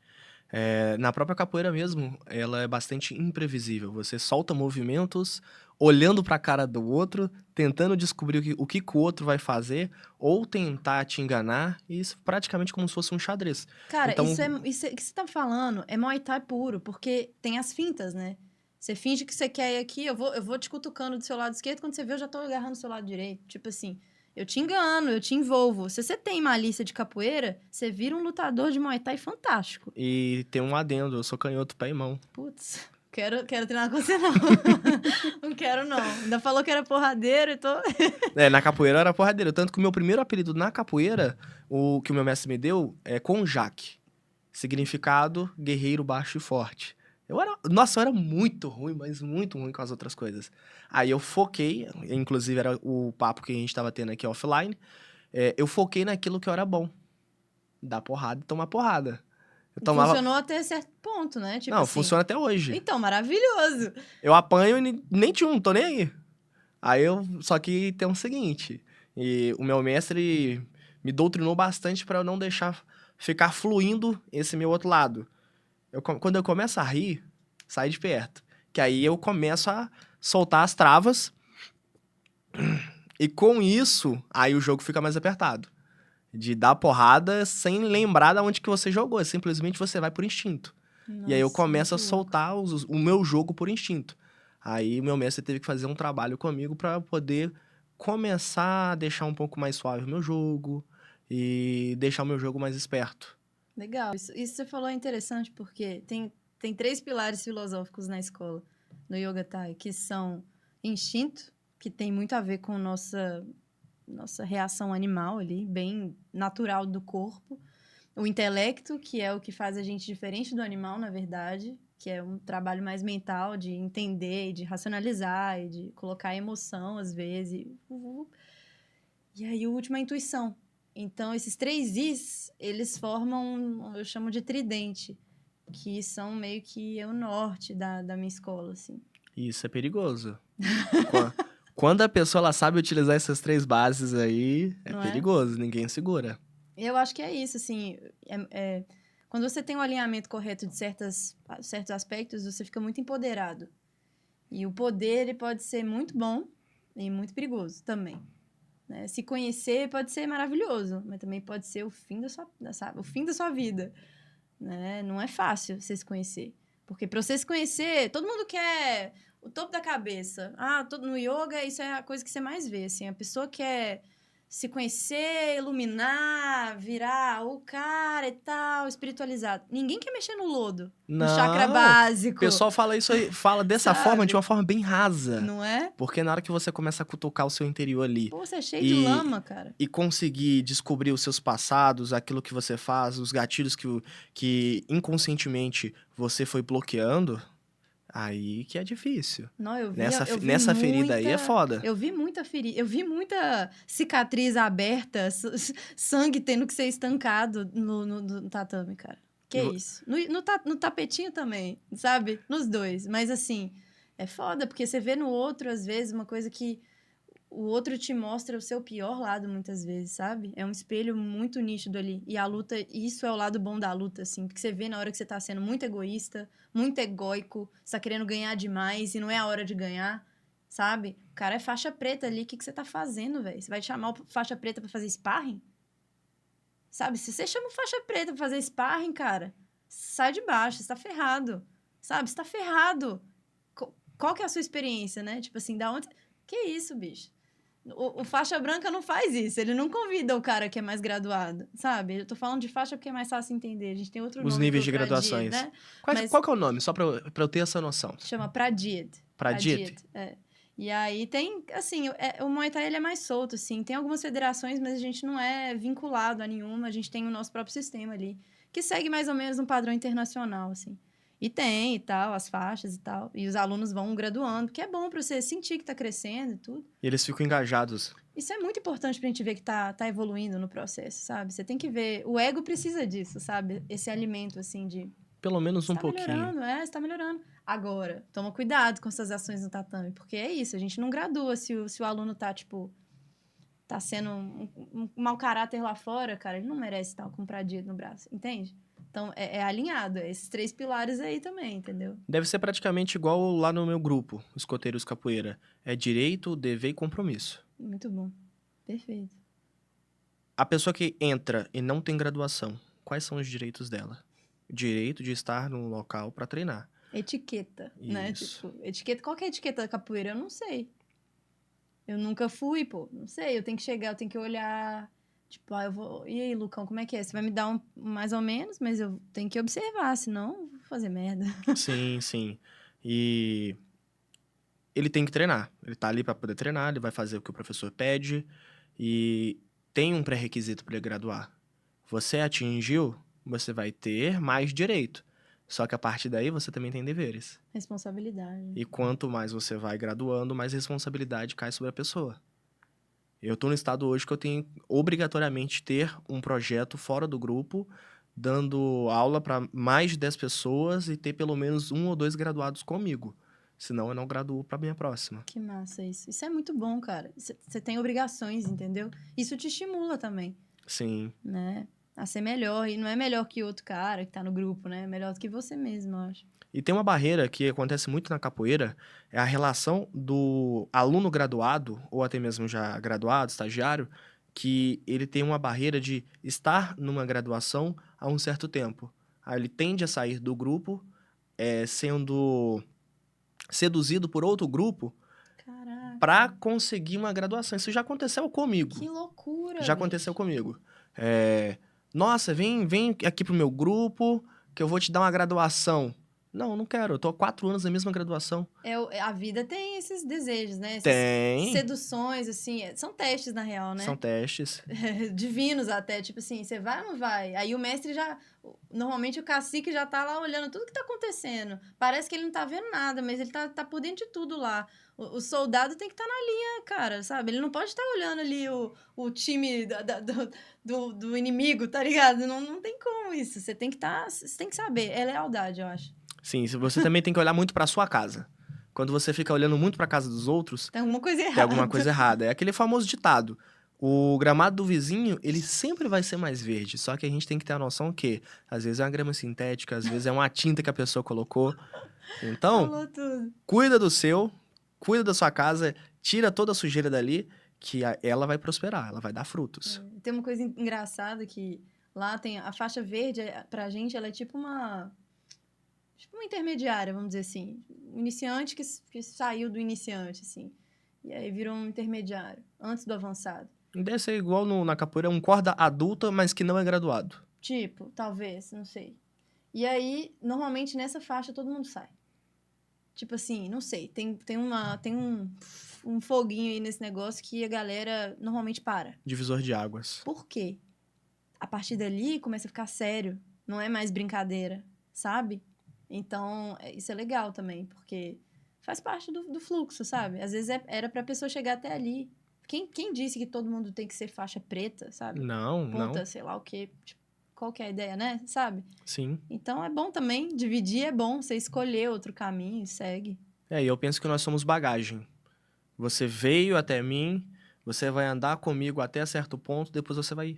Na própria capoeira mesmo, ela é bastante imprevisível. Você solta movimentos olhando para a cara do outro, tentando descobrir o que o outro vai fazer, ou tentar te enganar, e isso praticamente como se fosse um xadrez. Cara, Então, isso que você tá falando é Muay Thai puro, porque tem as fintas, né? Você finge que você quer ir aqui, eu vou te cutucando do seu lado esquerdo, quando você vê, eu já tô agarrando do seu lado direito. Tipo assim, eu te engano, eu te envolvo. Se você tem malícia de capoeira, você vira um lutador de Muay Thai fantástico. e tem um adendo, eu sou canhoto pé e mão. Putz, quero treinar com você, não. Não quero, não. Ainda falou que era porradeiro e tô... Na capoeira eu era porradeiro, tanto que o meu primeiro apelido na capoeira, o que o meu mestre me deu, é Konjac. Significado, guerreiro baixo e forte. Nossa, eu era muito ruim, mas muito ruim com as outras coisas. Aí eu foquei, inclusive era o papo que a gente tava tendo aqui offline, eu foquei naquilo que eu era bom. Dar porrada e tomar porrada. Eu tomava... Funcionou até certo ponto, né? Tipo Não, assim... funciona até hoje. Então, maravilhoso. Eu apanho e nem te tô nem aí. Só que tem o seguinte, e o meu mestre me doutrinou bastante para eu não deixar ficar fluindo esse meu outro lado. Quando eu começo a rir, sai de perto. Que aí eu começo a soltar as travas. E com isso, aí o jogo fica mais apertado. De dar porrada sem lembrar de onde que você jogou. Simplesmente você vai por instinto. E aí eu Nossa, começo a muito louco. soltar o meu jogo por instinto. Aí o meu mestre teve que fazer um trabalho comigo para poder começar a deixar um pouco mais suave o meu jogo e deixar o meu jogo mais esperto. Legal. Isso que você falou é interessante porque tem 3 pilares filosóficos na escola, no Yoga Thai, que são instinto, que tem muito a ver com nossa reação animal ali, bem natural do corpo. O intelecto, que é o que faz a gente diferente do animal, na verdade, que é um trabalho mais mental de entender, de racionalizar e de colocar emoção às vezes. E aí o último é a intuição. Então, esses 3 Is, eles formam, eu chamo de tridente, que são meio que o norte da minha escola, assim. E isso é perigoso. Quando a pessoa ela sabe utilizar essas 3 bases aí, é Não é? perigoso, ninguém segura. Eu acho que é isso, assim, quando você tem um alinhamento correto de certos aspectos, você fica muito empoderado. E o poder, ele pode ser muito bom e muito perigoso também. Né? Se conhecer pode ser maravilhoso, mas também pode ser o fim o fim da sua vida. Né? Não é fácil você se conhecer. Porque para você se conhecer, todo mundo quer o topo da cabeça. No yoga, isso é a coisa que você mais vê. Assim, a pessoa quer se conhecer, iluminar, virar o cara e tal, espiritualizado. Ninguém quer mexer no lodo, no chakra Não, básico. o pessoal fala isso aí, fala dessa forma, de uma forma bem rasa. Não é? Porque na hora que você começa a cutucar o seu interior ali Pô, você é cheio de lama, cara. e conseguir descobrir os seus passados, aquilo que você faz, os gatilhos que inconscientemente você foi bloqueando, aí que é difícil. Não, eu vi Nessa ferida muita, aí é foda. Eu vi muita ferida, eu vi muita cicatriz aberta, sangue tendo que ser estancado no tatame, cara. Que isso? No tapetinho também, sabe? Nos dois. Mas assim, é foda, porque você vê no outro, às vezes, uma coisa que o outro te mostra o seu pior lado, muitas vezes, sabe? É um espelho muito nítido ali. E a luta, isso é o lado bom da luta, assim. Porque você vê na hora que você tá sendo muito egoísta, muito egóico, você tá querendo ganhar demais e não é a hora de ganhar, sabe? O cara é faixa preta ali, o que você tá fazendo, velho? Você vai chamar o faixa preta pra fazer sparring? Sabe? Se você chama o faixa preta pra fazer sparring, cara, sai de baixo, você tá ferrado. Sabe? Você tá ferrado. Qual que é a sua experiência, né? Tipo assim, da onde... Que isso, bicho? O faixa branca não faz isso. Ele não convida o cara que é mais graduado, sabe? Eu tô falando de faixa porque é mais fácil entender. A gente tem outro nome. Os níveis de graduações. Né? Qual que é o nome? Só pra eu ter essa noção. Chama Pradid. Pradid? É. E aí tem, assim, o Muay Thai ele é mais solto, assim. Tem algumas federações, mas a gente não é vinculado a nenhuma. A gente tem o nosso próprio sistema ali, que segue mais ou menos um padrão internacional, assim. E tem, e tal, as faixas e tal. E os alunos vão graduando, que é bom pra você sentir que tá crescendo e tudo. E eles ficam engajados. Isso é muito importante pra gente ver que tá evoluindo no processo, sabe? Você tem que ver... O ego precisa disso, sabe? Esse alimento, assim, de... Pelo menos um pouquinho. Você tá melhorando. Agora, toma cuidado com essas ações no tatame, porque é isso, a gente não gradua se o aluno tá, tipo... Tá sendo um mau caráter lá fora, cara, ele não merece estar com um pradinho no braço, entende? Então, é alinhado. É esses 3 pilares aí também, entendeu? Deve ser praticamente igual lá no meu grupo, Escoteiros Capoeira. É direito, dever e compromisso. Muito bom. Perfeito. A pessoa que entra e não tem graduação, quais são os direitos dela? O direito de estar num local para treinar. Etiqueta, né? Isso. Tipo, etiqueta. Qual que é a etiqueta da capoeira? Eu não sei. Eu nunca fui, pô. Não sei. Eu tenho que chegar, eu tenho que olhar. Tipo, eu vou. E aí, Lucão, como é que é? Você vai me dar mais ou menos, mas eu tenho que observar, senão eu vou fazer merda. Sim, sim. E ele tem que treinar. Ele tá ali para poder treinar, ele vai fazer o que o professor pede e tem um pré-requisito para ele graduar. Você atingiu, você vai ter mais direito. Só que a partir daí você também tem deveres. Responsabilidade. E quanto mais você vai graduando, mais responsabilidade cai sobre a pessoa. Eu tô no estado hoje que eu tenho obrigatoriamente ter um projeto fora do grupo, dando aula para mais de 10 pessoas e ter pelo menos 1 ou 2 graduados comigo. Senão eu não graduo para minha próxima. Que massa isso. Isso é muito bom, cara. Você tem obrigações, entendeu? Isso te estimula também, Sim. né? A ser melhor. E não é melhor que outro cara que tá no grupo, né? É melhor do que você mesmo, eu acho. E tem uma barreira que acontece muito na capoeira, é a relação do aluno graduado, ou até mesmo já graduado, estagiário, que ele tem uma barreira de estar numa graduação há um certo tempo. Aí ele tende a sair do grupo, sendo seduzido por outro grupo Caraca. para conseguir uma graduação. Isso já aconteceu comigo. Que loucura, Já aconteceu comigo. Nossa, vem aqui pro meu grupo que eu vou te dar uma graduação. Não, não quero. Eu tô há 4 anos na mesma graduação. A vida tem esses desejos, né? Essas Tem. seduções, assim. São testes, na real, né? São testes. Divinos até. Tipo assim, você vai ou não vai? Aí o mestre já... Normalmente o cacique já tá lá olhando tudo que tá acontecendo. Parece que ele não tá vendo nada, mas ele tá por dentro de tudo lá. O soldado tem que estar na linha, cara, sabe? Ele não pode estar olhando ali o time do inimigo, tá ligado? Não tem como isso. Você tem que você tem que saber. É lealdade, eu acho. Sim, você também tem que olhar muito pra sua casa. Quando você fica olhando muito pra casa dos outros, Tem alguma coisa errada. tem alguma coisa errada. É aquele famoso ditado. O gramado do vizinho, ele sempre vai ser mais verde. Só que a gente tem que ter a noção que, às vezes, é uma grama sintética, às vezes é uma tinta que a pessoa colocou. Então, Falou tudo. cuida do seu, cuida da sua casa, tira toda a sujeira dali, que ela vai prosperar, ela vai dar frutos. Tem uma coisa engraçada que lá tem a faixa verde, pra gente, ela é tipo uma intermediária, vamos dizer assim. Um iniciante que saiu do iniciante, assim. E aí virou um intermediário, antes do avançado. Deve ser igual na capoeira, um corda adulta, mas que não é graduado. Tipo, talvez, não sei. E aí, normalmente, nessa faixa, todo mundo sai. Tipo assim, não sei, tem um foguinho aí nesse negócio que a galera normalmente para. Divisor de águas. Por quê? A partir dali começa a ficar sério. Não é mais brincadeira, sabe? Então, isso é legal também, porque faz parte do fluxo, sabe? Às vezes era pra pessoa chegar até ali. Quem disse que todo mundo tem que ser faixa preta, sabe? Não, Ponta, não. sei lá o quê. Tipo, qual que é a ideia, né? Sabe? Sim. Então, é bom também. Dividir é bom. Você escolher outro caminho e segue. E eu penso que nós somos bagagem. Você veio até mim, você vai andar comigo até certo ponto, depois você vai...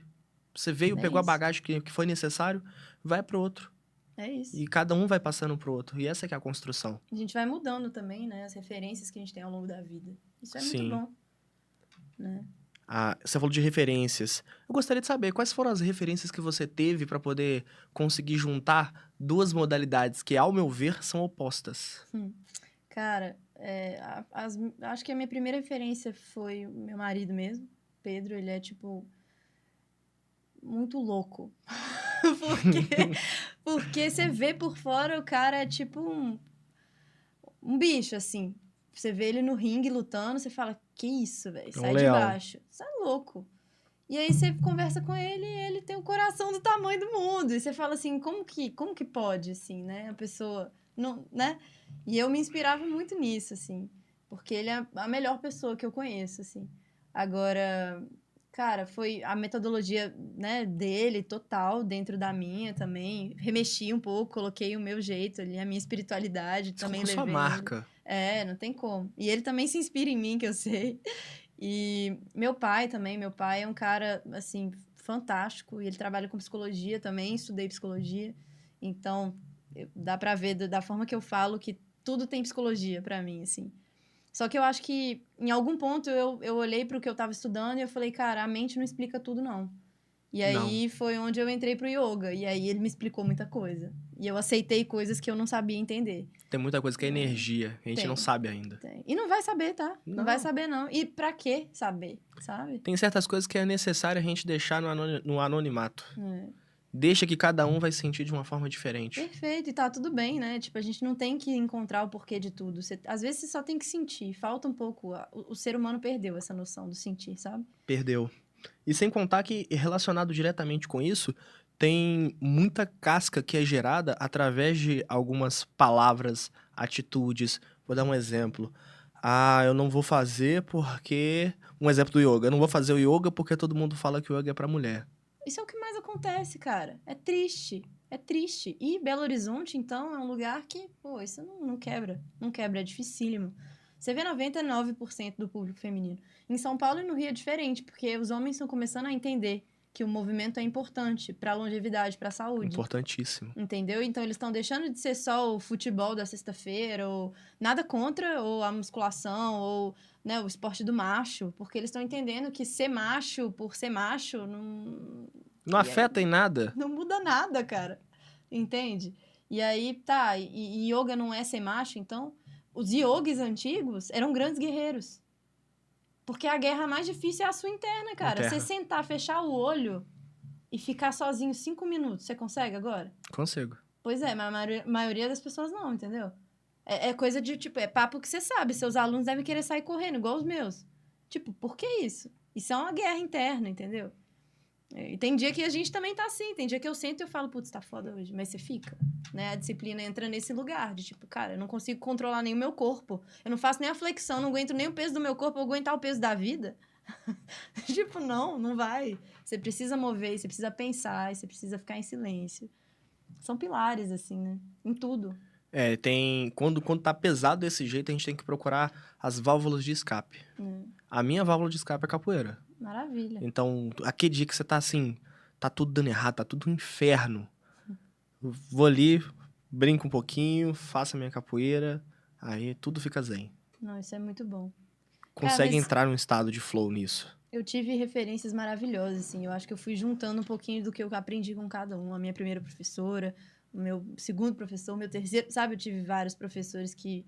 Você veio, pegou a bagagem que foi necessário, vai pro outro. É isso. E cada um vai passando pro outro. E essa que é a construção. A gente vai mudando também, né? As referências que a gente tem ao longo da vida. Isso é Sim. muito bom. Né? Você falou de referências. Eu gostaria de saber quais foram as referências que você teve para poder conseguir juntar 2 modalidades que, ao meu ver, são opostas. Cara, acho que a minha primeira referência foi o meu marido mesmo, Pedro. Ele é, tipo, muito louco. Porque você vê por fora, o cara é tipo um bicho, assim. Você vê ele no ringue lutando, você fala, que isso, velho? Sai de baixo. Você é louco. E aí você conversa com ele e ele tem o coração do tamanho do mundo. E você fala assim, como que pode, assim, né? A pessoa, não, né? E eu me inspirava muito nisso, assim. Porque ele é a melhor pessoa que eu conheço, assim. Agora, cara, foi a metodologia, né, dele total, dentro da minha também. Remexi um pouco, coloquei o meu jeito ali, a minha espiritualidade também levei. Sua marca. Não tem como. E ele também se inspira em mim, que eu sei. E meu pai é um cara, assim, fantástico. E ele trabalha com psicologia também, estudei psicologia. Então, dá pra ver da forma que eu falo que tudo tem psicologia pra mim, assim. Só que eu acho que, em algum ponto, eu olhei pro que eu tava estudando e eu falei, cara, a mente não explica tudo, não. E aí foi onde eu entrei pro yoga. E aí ele me explicou muita coisa. E eu aceitei coisas que eu não sabia entender. Tem muita coisa que é energia, a gente não sabe ainda. Tem. E não vai saber, tá? Não vai saber, não. E pra que saber, sabe? Tem certas coisas que é necessário a gente deixar no anonimato. Deixa que cada um vai sentir de uma forma diferente. Perfeito, e tá tudo bem, né? Tipo, a gente não tem que encontrar o porquê de tudo. Às vezes você só tem que sentir. Falta um pouco. O ser humano perdeu essa noção do sentir, sabe? Perdeu. E sem contar que, relacionado diretamente com isso, tem muita casca que é gerada através de algumas palavras, atitudes. Vou dar um exemplo. Eu não vou fazer porque... Um exemplo do yoga. Eu não vou fazer o yoga porque todo mundo fala que o yoga é pra mulher. Isso é o que mais acontece, cara. É triste. É triste. E Belo Horizonte, então, é um lugar que, pô, isso não quebra. Não quebra, é dificílimo. Você vê 99% do público feminino. Em São Paulo e no Rio é diferente, porque os homens estão começando a entender que o movimento é importante para a longevidade, para a saúde. Importantíssimo. Entendeu? Então, eles estão deixando de ser só o futebol da sexta-feira, ou nada contra, ou a musculação, ou né, o esporte do macho, porque eles estão entendendo que ser macho por ser macho não afeta em nada. Não muda nada, cara. Entende? E aí, tá, e yoga não é ser macho, então... Os yogis antigos eram grandes guerreiros. Porque a guerra mais difícil é a sua interna, cara. Você sentar, fechar o olho e ficar sozinho 5 minutos, você consegue agora? Consigo. Pois é, mas a maioria das pessoas não, entendeu? É coisa de, tipo, é papo que você sabe. Seus alunos devem querer sair correndo, igual os meus. Tipo, por que isso? Isso é uma guerra interna, entendeu? E tem dia que a gente também tá assim. Tem dia que eu sento e eu falo, putz, tá foda hoje. Mas você fica, né? A disciplina entra nesse lugar de, tipo, cara, eu não consigo controlar nem o meu corpo. Eu não faço nem a flexão, não aguento nem o peso do meu corpo. Eu vou aguentar o peso da vida. Tipo, não vai. Você precisa mover, você precisa pensar, você precisa ficar em silêncio. São pilares, assim, né? Em tudo. Quando tá pesado desse jeito, a gente tem que procurar as válvulas de escape. A minha válvula de escape é capoeira. Maravilha. Então, aquele dia que você tá assim, tá tudo dando errado, tá tudo um inferno. Vou ali, brinco um pouquinho, faço a minha capoeira, aí tudo fica zen. Não, isso é muito bom. Consegue entrar num estado de flow nisso. Eu tive referências maravilhosas, assim. Eu acho que eu fui juntando um pouquinho do que eu aprendi com cada um. A minha primeira professora, o meu segundo professor, o meu terceiro... Sabe, eu tive vários professores que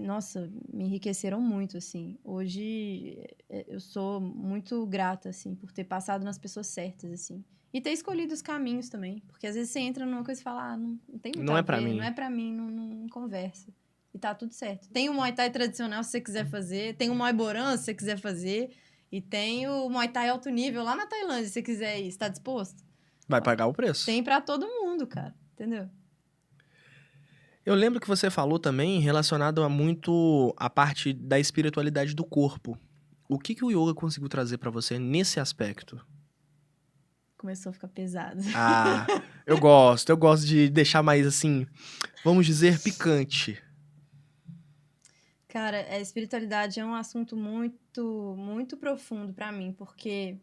nossa, me enriqueceram muito, assim. Hoje, eu sou muito grata, assim, por ter passado nas pessoas certas, assim. E ter escolhido os caminhos também. Porque às vezes você entra numa coisa e fala, não tem muito não a é pra ver, mim. não é pra mim, não conversa. E tá tudo certo. Tem o Muay Thai tradicional, se você quiser fazer. Tem o Muay Boran, se você quiser fazer. E tem o Muay Thai alto nível lá na Tailândia, se você quiser ir. Você tá disposto? Vai pagar o preço. Tem pra todo mundo, cara. Entendeu? Eu lembro que você falou também relacionado a muito a parte da espiritualidade do corpo. O que o yoga conseguiu trazer pra você nesse aspecto? Começou a ficar pesado. Eu gosto de deixar mais assim, vamos dizer, picante. Cara, a espiritualidade é um assunto muito, muito profundo pra mim, porque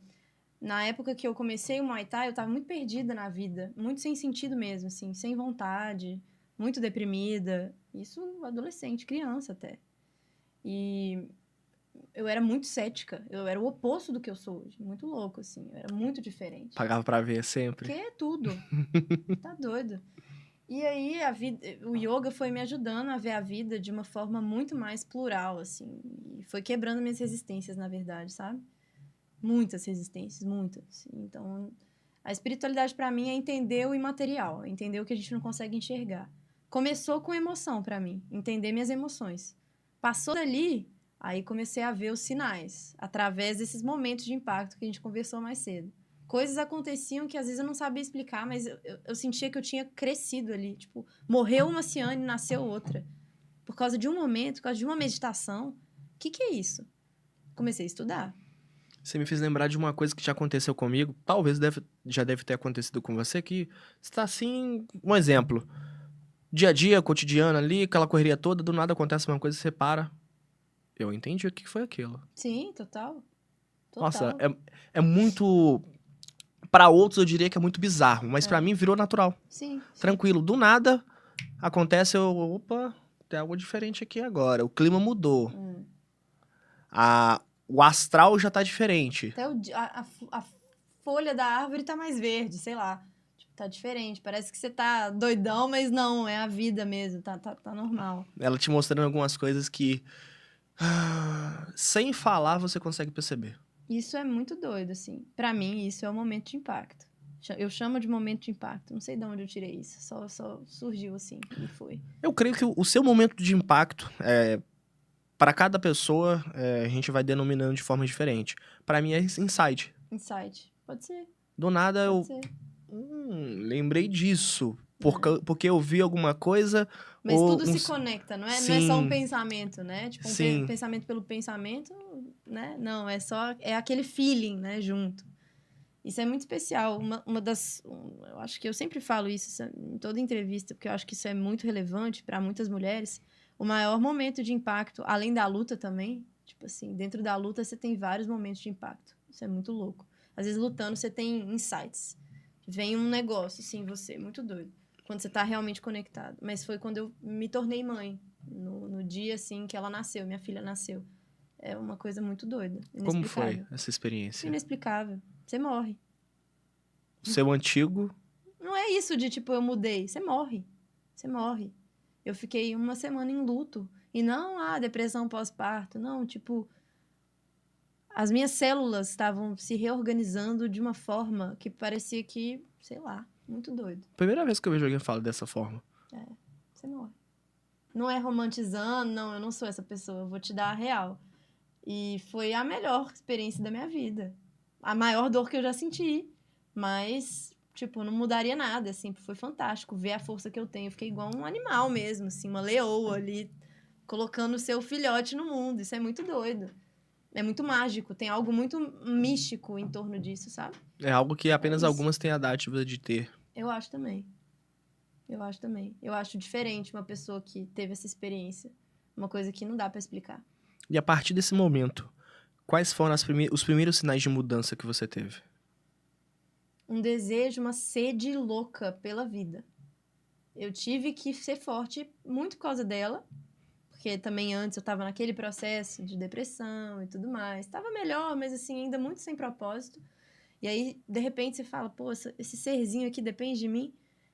na época que eu comecei o Muay Thai, eu tava muito perdida na vida, muito sem sentido mesmo, assim, sem vontade, muito deprimida. Isso adolescente, criança até. E eu era muito cética, eu era o oposto do que eu sou hoje, muito louco, assim, eu era muito diferente. Pagava pra ver sempre. Que é tudo. Tá doido. E aí, o yoga foi me ajudando a ver a vida de uma forma muito mais plural, assim. E foi quebrando minhas resistências, na verdade, sabe? Muitas resistências, muitas. Então, a espiritualidade para mim é entender o imaterial, entender o que a gente não consegue enxergar. Começou com emoção para mim, entender minhas emoções. Passou dali, aí comecei a ver os sinais, através desses momentos de impacto que a gente conversou mais cedo. Coisas aconteciam que às vezes eu não sabia explicar, mas eu sentia que eu tinha crescido ali. Tipo, morreu uma Ciane e nasceu outra. Por causa de um momento, por causa de uma meditação. O que é isso? Comecei a estudar. Você me fez lembrar de uma coisa que já aconteceu comigo, talvez já deve ter acontecido com você, que está assim, um exemplo. Dia a dia, cotidiano ali, aquela correria toda, do nada acontece uma coisa e você para. Eu entendi o que foi aquilo. Sim, total. Nossa, Total. é muito... Pra outros eu diria que é muito bizarro, mas É. pra mim virou natural. Sim. Tranquilo. Do nada, acontece, opa, tem algo diferente aqui agora. O clima mudou. O astral já tá diferente. Até a folha da árvore tá mais verde, sei lá. Tipo, tá diferente. Parece que você tá doidão, mas não, é a vida mesmo. Tá normal. Ela te mostrando algumas coisas que, sem falar, você consegue perceber. Isso é muito doido, assim. Pra mim, isso é o momento de impacto. Eu chamo de momento de impacto. Não sei de onde eu tirei isso. Só surgiu assim e foi. Eu creio que o seu momento de impacto, para cada pessoa, a gente vai denominando de forma diferente. Pra mim é insight. Insight. Pode ser, Do nada pode eu ser. lembrei disso. Porque eu vi alguma coisa. Mas ou tudo se conecta, não é? Não é só um Sim, pensamento, né? Tipo, sim. pensamento pelo pensamento, né? Não, é aquele feeling, né? Junto. Isso é muito especial. Eu acho que eu sempre falo isso em toda entrevista, porque eu acho que isso é muito relevante para muitas mulheres. O maior momento de impacto, além da luta também, tipo assim, dentro da luta você tem vários momentos de impacto. Isso é muito louco. Às vezes lutando você tem insights. Vem um negócio assim em você, muito doido. Quando você tá realmente conectado. Mas foi quando eu me tornei mãe. No dia, assim, que ela nasceu, minha filha nasceu. É uma coisa muito doida, Como foi inexplicável. essa experiência? Inexplicável. Você morre. Seu antigo. Não é isso de, tipo, eu mudei. Você morre. Você morre. Eu fiquei uma semana em luto. E não, depressão pós-parto. Não, tipo... As minhas células estavam se reorganizando de uma forma que parecia que, sei lá, muito doido. Primeira vez que eu vejo alguém falar dessa forma. Você morre. Não é romantizando, não, eu não sou essa pessoa. Eu vou te dar a real. E foi a melhor experiência da minha vida. A maior dor que eu já senti. Mas, tipo, não mudaria nada, assim. Foi fantástico ver a força que eu tenho. Eu fiquei igual um animal mesmo, assim. Uma leoa ali, colocando o seu filhote no mundo. Isso é muito doido. É muito mágico. Tem algo muito místico em torno disso, sabe? É algo que apenas isso. algumas têm a dádiva de ter. Eu acho também. Eu acho diferente uma pessoa que teve essa experiência. Uma coisa que não dá pra explicar. E a partir desse momento, quais foram os primeiros sinais de mudança que você teve? Um desejo, uma sede louca pela vida. Eu tive que ser forte muito por causa dela, porque também antes eu tava naquele processo de depressão e tudo mais. Tava melhor, mas assim, ainda muito sem propósito. E aí, de repente, você fala, pô, esse serzinho aqui depende de mim,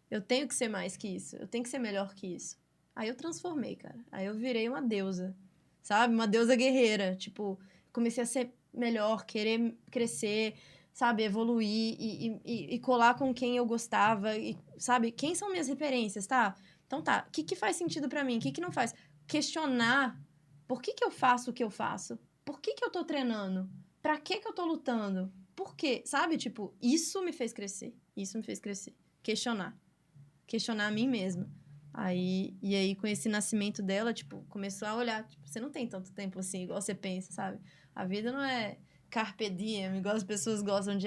eu tenho que ser mais que isso, eu tenho que ser melhor que isso. Aí eu transformei, cara. Aí eu virei uma deusa, sabe? Uma deusa guerreira. Tipo, comecei a ser melhor, querer crescer, sabe? Evoluir e colar com quem eu gostava. E, sabe? Quem são minhas referências, tá? Então tá, o que faz sentido pra mim? O que não faz? Questionar por que eu faço o que eu faço? Por que eu tô treinando? Pra que eu tô lutando? Por quê? Sabe? Tipo, isso me fez crescer. Isso me fez crescer. Questionar. Questionar a mim mesma. E aí, com esse nascimento dela, tipo, começou a olhar. Tipo, você não tem tanto tempo assim, igual você pensa, sabe? A vida não é carpe diem, igual as pessoas gostam de,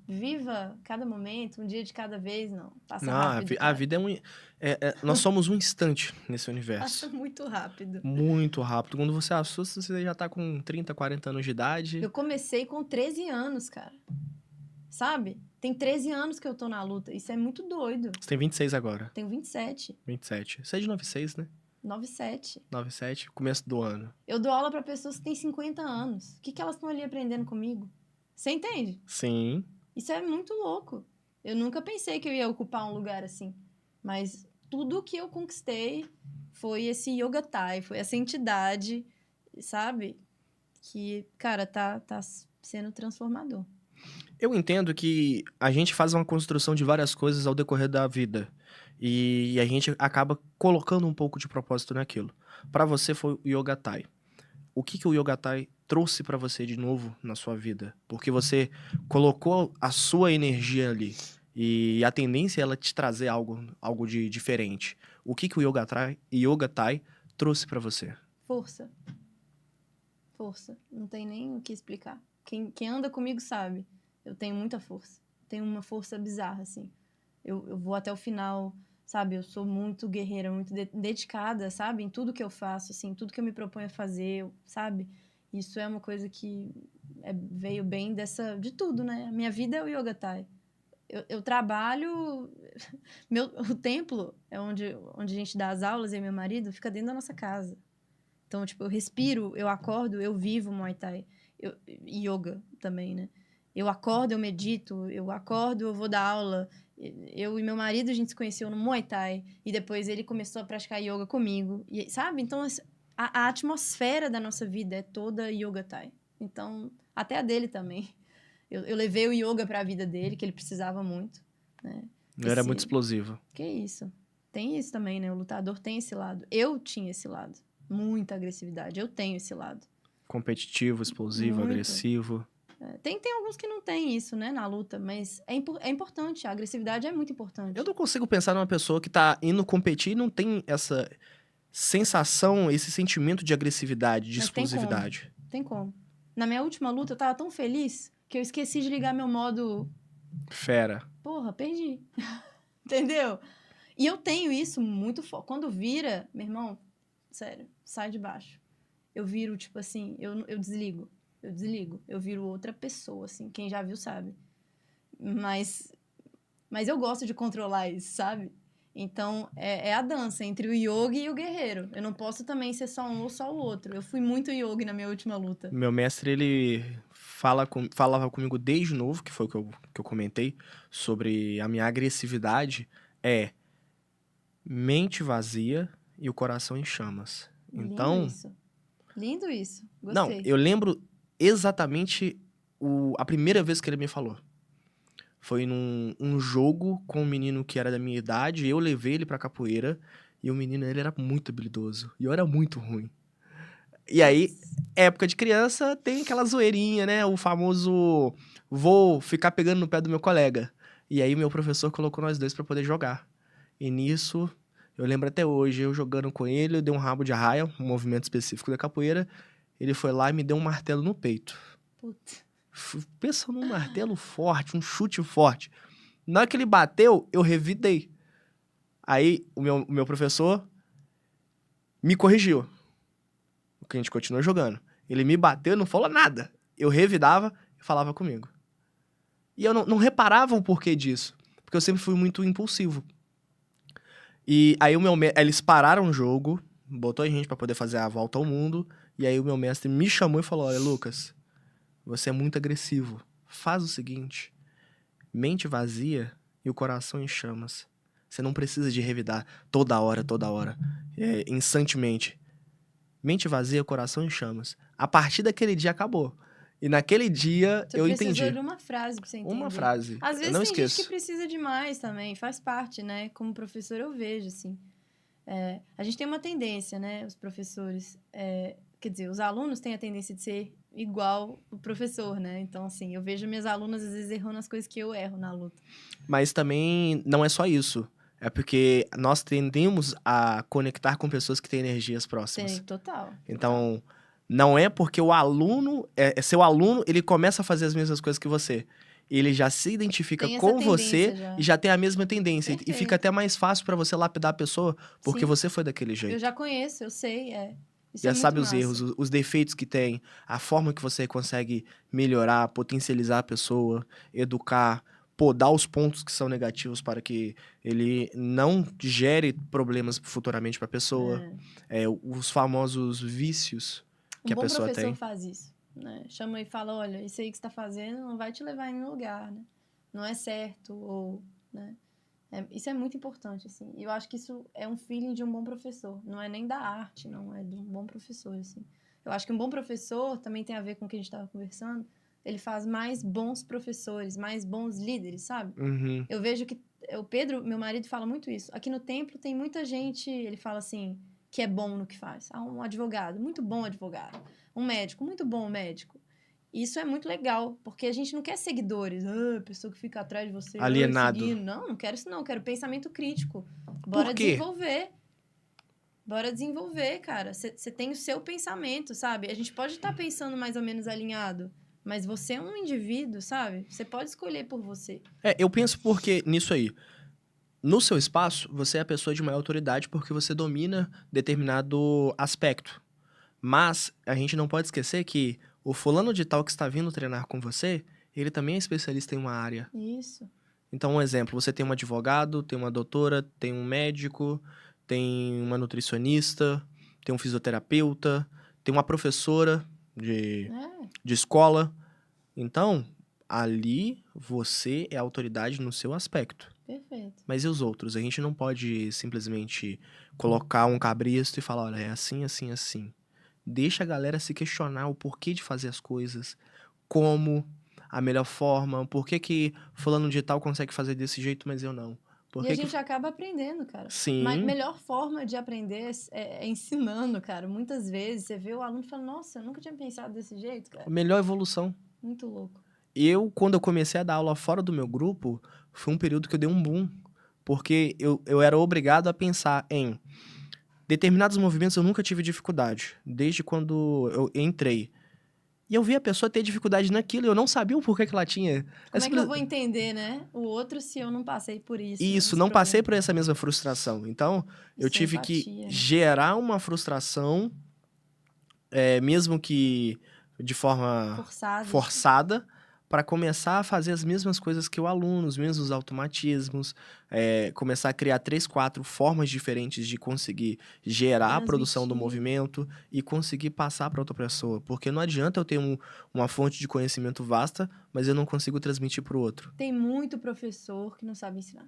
viva cada momento, um dia de cada vez. Não, passa Não, rápido, a cara. vida nós somos um instante nesse Passa universo. muito rápido. Muito rápido. Quando você assusta, você já tá com 30, 40 anos de idade. Eu comecei com 13 anos, cara. Sabe? Tem 13 anos que eu tô na luta. Isso é muito doido. Você tem 26 agora. Tenho 27. 27. Você é de 96, né? 97. 97, começo do ano. Eu dou aula pra pessoas que têm 50 anos. O que elas estão ali aprendendo comigo? Você entende? Sim. Isso é muito louco. Eu nunca pensei que eu ia ocupar um lugar assim. Mas tudo que eu conquistei foi esse Yoga Thai, foi essa entidade, sabe? Que, cara, tá sendo transformador. Eu entendo que a gente faz uma construção de várias coisas ao decorrer da vida. E a gente acaba colocando um pouco de propósito naquilo. Pra você foi o Yoga Thai. O que o Yoga Thai trouxe pra você de novo na sua vida? Porque você colocou a sua energia ali. E a tendência é ela te trazer algo de diferente. O que o Yoga Thai trouxe pra você? Força. Força. Não tem nem o que explicar. Quem anda comigo sabe. Eu tenho muita força. Tenho uma força bizarra, assim. Eu vou até o final, sabe? Eu sou muito guerreira, muito dedicada, sabe? Em tudo que eu faço, assim, tudo que eu me proponho a fazer, sabe? Isso é uma coisa que veio bem de tudo, né? A minha vida é o Yoga Thai. Eu trabalho... O templo, é onde a gente dá as aulas, eu e meu marido, fica dentro da nossa casa. Então, tipo, eu respiro, eu acordo, eu vivo Muay Thai. Yoga também, né? Eu acordo, eu medito, eu acordo, eu vou dar aula. Eu e meu marido, a gente se conheceu no Muay Thai. E depois ele começou a praticar yoga comigo. E, sabe? Então, a atmosfera da nossa vida é toda Yoga Thai. Então, até a dele também. Eu levei o yoga para a vida dele, que ele precisava muito, né? Era muito explosivo. Que isso. Tem isso também, né? O lutador tem esse lado. Eu tinha esse lado. Muita agressividade. Eu tenho esse lado. Competitivo, explosivo, muito. Agressivo. Tem alguns que não tem isso, né, na luta, mas é importante. A agressividade é muito importante. Eu não consigo pensar numa pessoa que tá indo competir e não tem essa sensação, esse sentimento de agressividade, de explosividade. Tem como. Na minha última luta, eu tava tão feliz que eu esqueci de ligar meu modo... Fera. Porra, perdi. Entendeu? E eu tenho isso muito forte. Quando vira, meu irmão, sério, sai de baixo. Eu viro, tipo assim, eu desligo. Eu viro outra pessoa, assim. Quem já viu sabe. Mas eu gosto de controlar isso, sabe? Então, é a dança entre o yogi e o guerreiro. Eu não posso também ser só um ou só o outro. Eu fui muito yogi na minha última luta. Meu mestre, ele falava comigo desde novo, que foi o que eu comentei, sobre a minha agressividade, mente vazia e o coração em chamas. Então... Lindo isso. Gostei. Não, eu lembro exatamente a primeira vez que ele me falou. Foi num jogo com um menino que era da minha idade, eu levei ele pra capoeira, e o menino, ele era muito habilidoso, e eu era muito ruim. E aí, época de criança, tem aquela zoeirinha, né? O famoso, vou ficar pegando no pé do meu colega. E aí, meu professor colocou nós dois pra poder jogar. E nisso, eu lembro até hoje, eu jogando com ele, eu dei um rabo de arraia, um movimento específico da capoeira, ele foi lá e me deu um martelo no peito. Puta. Pensa num martelo forte, um chute forte. Na hora que ele bateu, eu revidei. Aí, o meu professor me corrigiu. Porque a gente continuou jogando. Ele me bateu e não falou nada. Eu revidava e falava comigo. E eu não reparava o porquê disso. Porque eu sempre fui muito impulsivo. E aí, eles pararam o jogo, botou a gente pra poder fazer a volta ao mundo. E aí, o meu mestre me chamou e falou, olha, Lucas... Você é muito agressivo. Faz o seguinte. Mente vazia e o coração em chamas. Você não precisa de revidar toda hora. Instantemente. Mente vazia, coração em chamas. A partir daquele dia, acabou. E naquele dia, eu entendi. Você precisou de uma frase pra você entender. Uma frase. Às vezes eu não tem esqueço. gente que precisa de mais também. Faz parte, né? Como professor, eu vejo, assim. A gente tem uma tendência, né? Os professores... Quer dizer, os alunos têm a tendência de ser igual o professor, né? Então, assim, eu vejo minhas alunas, às vezes, errando as coisas que eu erro na luta. Mas também não é só isso. É porque nós tendemos a conectar com pessoas que têm energias próximas. Tem, total. Então, não é porque o aluno... seu aluno, ele começa a fazer as mesmas coisas que você. Ele já se identifica com você e já tem a mesma tendência. Perfeito. E fica até mais fácil pra você lapidar a pessoa, porque Sim. você foi daquele jeito. Eu já conheço, eu sei, Isso já sabe os erros, os defeitos que tem, a forma que você consegue melhorar, potencializar a pessoa, educar, podar os pontos que são negativos para que ele não gere problemas futuramente para a pessoa. Os famosos vícios que a pessoa tem. Um bom professor faz isso, né? Chama e fala, olha, isso aí que você está fazendo não vai te levar em nenhum lugar, né? Não é certo, ou... né? Isso é muito importante, assim. E eu acho que isso é um feeling de um bom professor. Não é nem da arte, não. É de um bom professor, assim. Eu acho que um bom professor também tem a ver com o que a gente estava conversando. Ele faz mais bons professores, mais bons líderes, sabe? Uhum. Eu vejo que... O Pedro, meu marido, fala muito isso. Aqui no templo tem muita gente, ele fala assim, que é bom no que faz. Um advogado, muito bom advogado. Um médico, muito bom médico. Isso é muito legal, porque a gente não quer seguidores. Pessoa que fica atrás de você. Alienado. Não quero isso não. Eu quero pensamento crítico. Bora desenvolver. Bora desenvolver, cara. Você tem o seu pensamento, sabe? A gente pode estar pensando mais ou menos alinhado, mas você é um indivíduo, sabe? Você pode escolher por você. Eu penso porque nisso aí. No seu espaço, você é a pessoa de maior autoridade porque você domina determinado aspecto. Mas a gente não pode esquecer que o fulano de tal que está vindo treinar com você, ele também é especialista em uma área. Isso. Então, um exemplo, você tem um advogado, tem uma doutora, tem um médico, tem uma nutricionista, tem um fisioterapeuta, tem uma professora de escola. Então, ali você é autoridade no seu aspecto. Perfeito. Mas e os outros? A gente não pode simplesmente colocar um cabresto e falar, olha, é assim, assim, assim. Deixa a galera se questionar o porquê de fazer as coisas, como, a melhor forma, por que que fulano de tal consegue fazer desse jeito, mas eu não. Por E que a que... gente acaba aprendendo, cara. Sim, Mas a melhor forma de aprender é ensinando, cara. Muitas vezes você vê o aluno e fala, nossa, eu nunca tinha pensado desse jeito, a cara. melhor evolução. Muito louco. Quando eu comecei a dar aula fora do meu grupo, foi um período que eu dei um boom. Porque eu era obrigado a pensar em determinados movimentos eu nunca tive dificuldade, desde quando eu entrei. E eu vi a pessoa ter dificuldade naquilo e eu não sabia o porquê que ela tinha. Como é que eu vou entender, né? O outro se eu não passei por isso. Isso, esse não passei problema. por essa mesma frustração. Então, eu Isso é tive empatia, que né? gerar uma frustração, mesmo que de forma Forçado. forçada, para começar a fazer as mesmas coisas que o aluno, os mesmos automatismos, começar a criar 3, 4 formas diferentes de conseguir gerar a produção do Transmitir. movimento e conseguir passar para outra pessoa. Porque não adianta eu ter uma fonte de conhecimento vasta, mas eu não consigo transmitir para o outro. Tem muito professor que não sabe ensinar.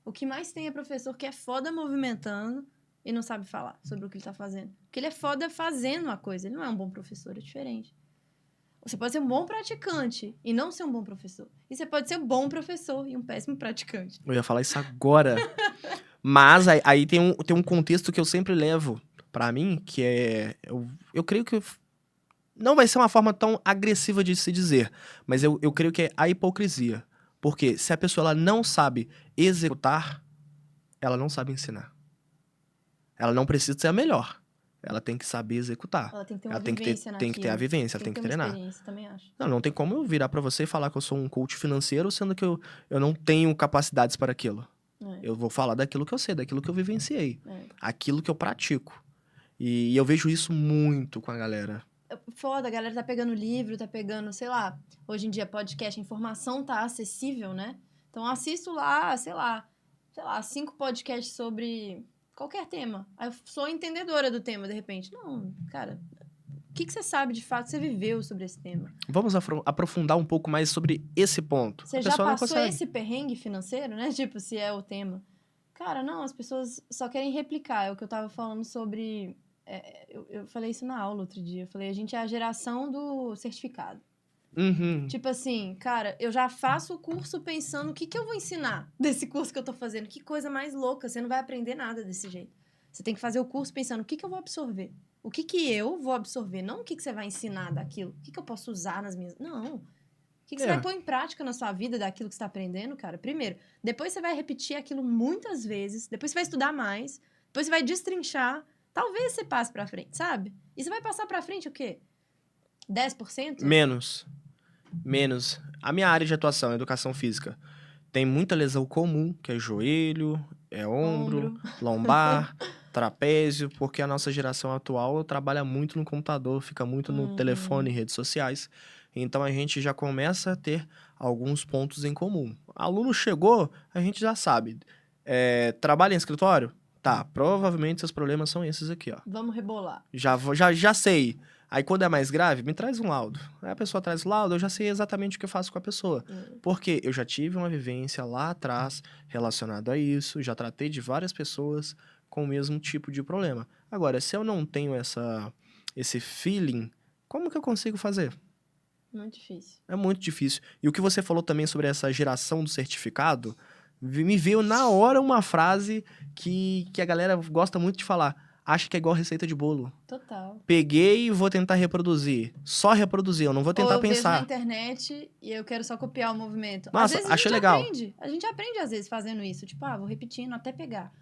O que mais tem é professor que é foda movimentando e não sabe falar sobre o que ele tá fazendo. Porque ele é foda fazendo a coisa. Ele não é um bom professor, é diferente. Você pode ser um bom praticante e não ser um bom professor. E você pode ser um bom professor e um péssimo praticante. Eu ia falar isso agora. Mas aí tem um contexto que eu sempre levo pra mim, que é... Eu creio que não vai ser uma forma tão agressiva de se dizer, mas eu creio que é a hipocrisia. Porque se a pessoa ela não sabe executar, ela não sabe ensinar. Ela não precisa ser a melhor. Ela tem que saber executar. Ela tem que ter uma Ela tem que vivência tem que ter a naquilo. vivência, ela tem que ter uma treinar. experiência, também acho. Não tem como eu virar pra você e falar que eu sou um coach financeiro, sendo que eu não tenho capacidades para aquilo. Eu vou falar daquilo que eu sei, daquilo que eu vivenciei. Aquilo que eu pratico. E eu vejo isso muito com a galera. Foda, a galera tá pegando livro, tá pegando, sei lá, hoje em dia podcast, a informação tá acessível, né? Então eu assisto lá, sei lá, 5 podcasts sobre qualquer tema. Aí eu sou entendedora do tema, de repente. Não, cara, o que você sabe de fato, você viveu sobre esse tema? Vamos aprofundar um pouco mais sobre esse ponto. Você já passou esse perrengue financeiro, né? Tipo, se é o tema. Cara, não, as pessoas só querem replicar. É o que eu tava falando sobre... eu falei isso na aula outro dia. Eu falei, a gente é a geração do certificado. Uhum. Tipo assim, cara, eu já faço o curso pensando o que eu vou ensinar desse curso que eu tô fazendo. Que coisa mais louca, você não vai aprender nada desse jeito. Você tem que fazer o curso pensando o que eu vou absorver. O que eu vou absorver, não o que você vai ensinar daquilo. O que eu posso usar nas minhas... Não. O que você vai pôr em prática na sua vida daquilo que você tá aprendendo, cara? Primeiro. Depois você vai repetir aquilo muitas vezes. Depois você vai estudar mais. Depois você vai destrinchar. Talvez você passe pra frente, sabe? E você vai passar pra frente o quê? 10%? Menos. A minha área de atuação, educação física, tem muita lesão comum, que é joelho, é ombro. Lombar, trapézio, porque a nossa geração atual trabalha muito no computador, fica muito no telefone, redes sociais. Então a gente já começa a ter alguns pontos em comum. Aluno chegou, a gente já sabe. Trabalha em escritório? Tá, provavelmente seus problemas são esses aqui, ó. Vamos rebolar. Já sei. Aí quando é mais grave, me traz um laudo. Aí a pessoa traz o laudo, eu já sei exatamente o que eu faço com a pessoa. Porque eu já tive uma vivência lá atrás relacionada a isso, já tratei de várias pessoas com o mesmo tipo de problema. Agora, se eu não tenho esse feeling, como que eu consigo fazer? Muito difícil. É muito difícil. E o que você falou também sobre essa geração do certificado, me veio na hora uma frase que a galera gosta muito de falar. Acha que é igual receita de bolo. Total. Peguei e vou tentar reproduzir. Só reproduzir, eu não vou tentar pensar. Ou eu vejo na internet e eu quero só copiar o movimento. Nossa, às vezes achei legal. A gente aprende, às vezes, fazendo isso. Tipo, vou repetindo até pegar.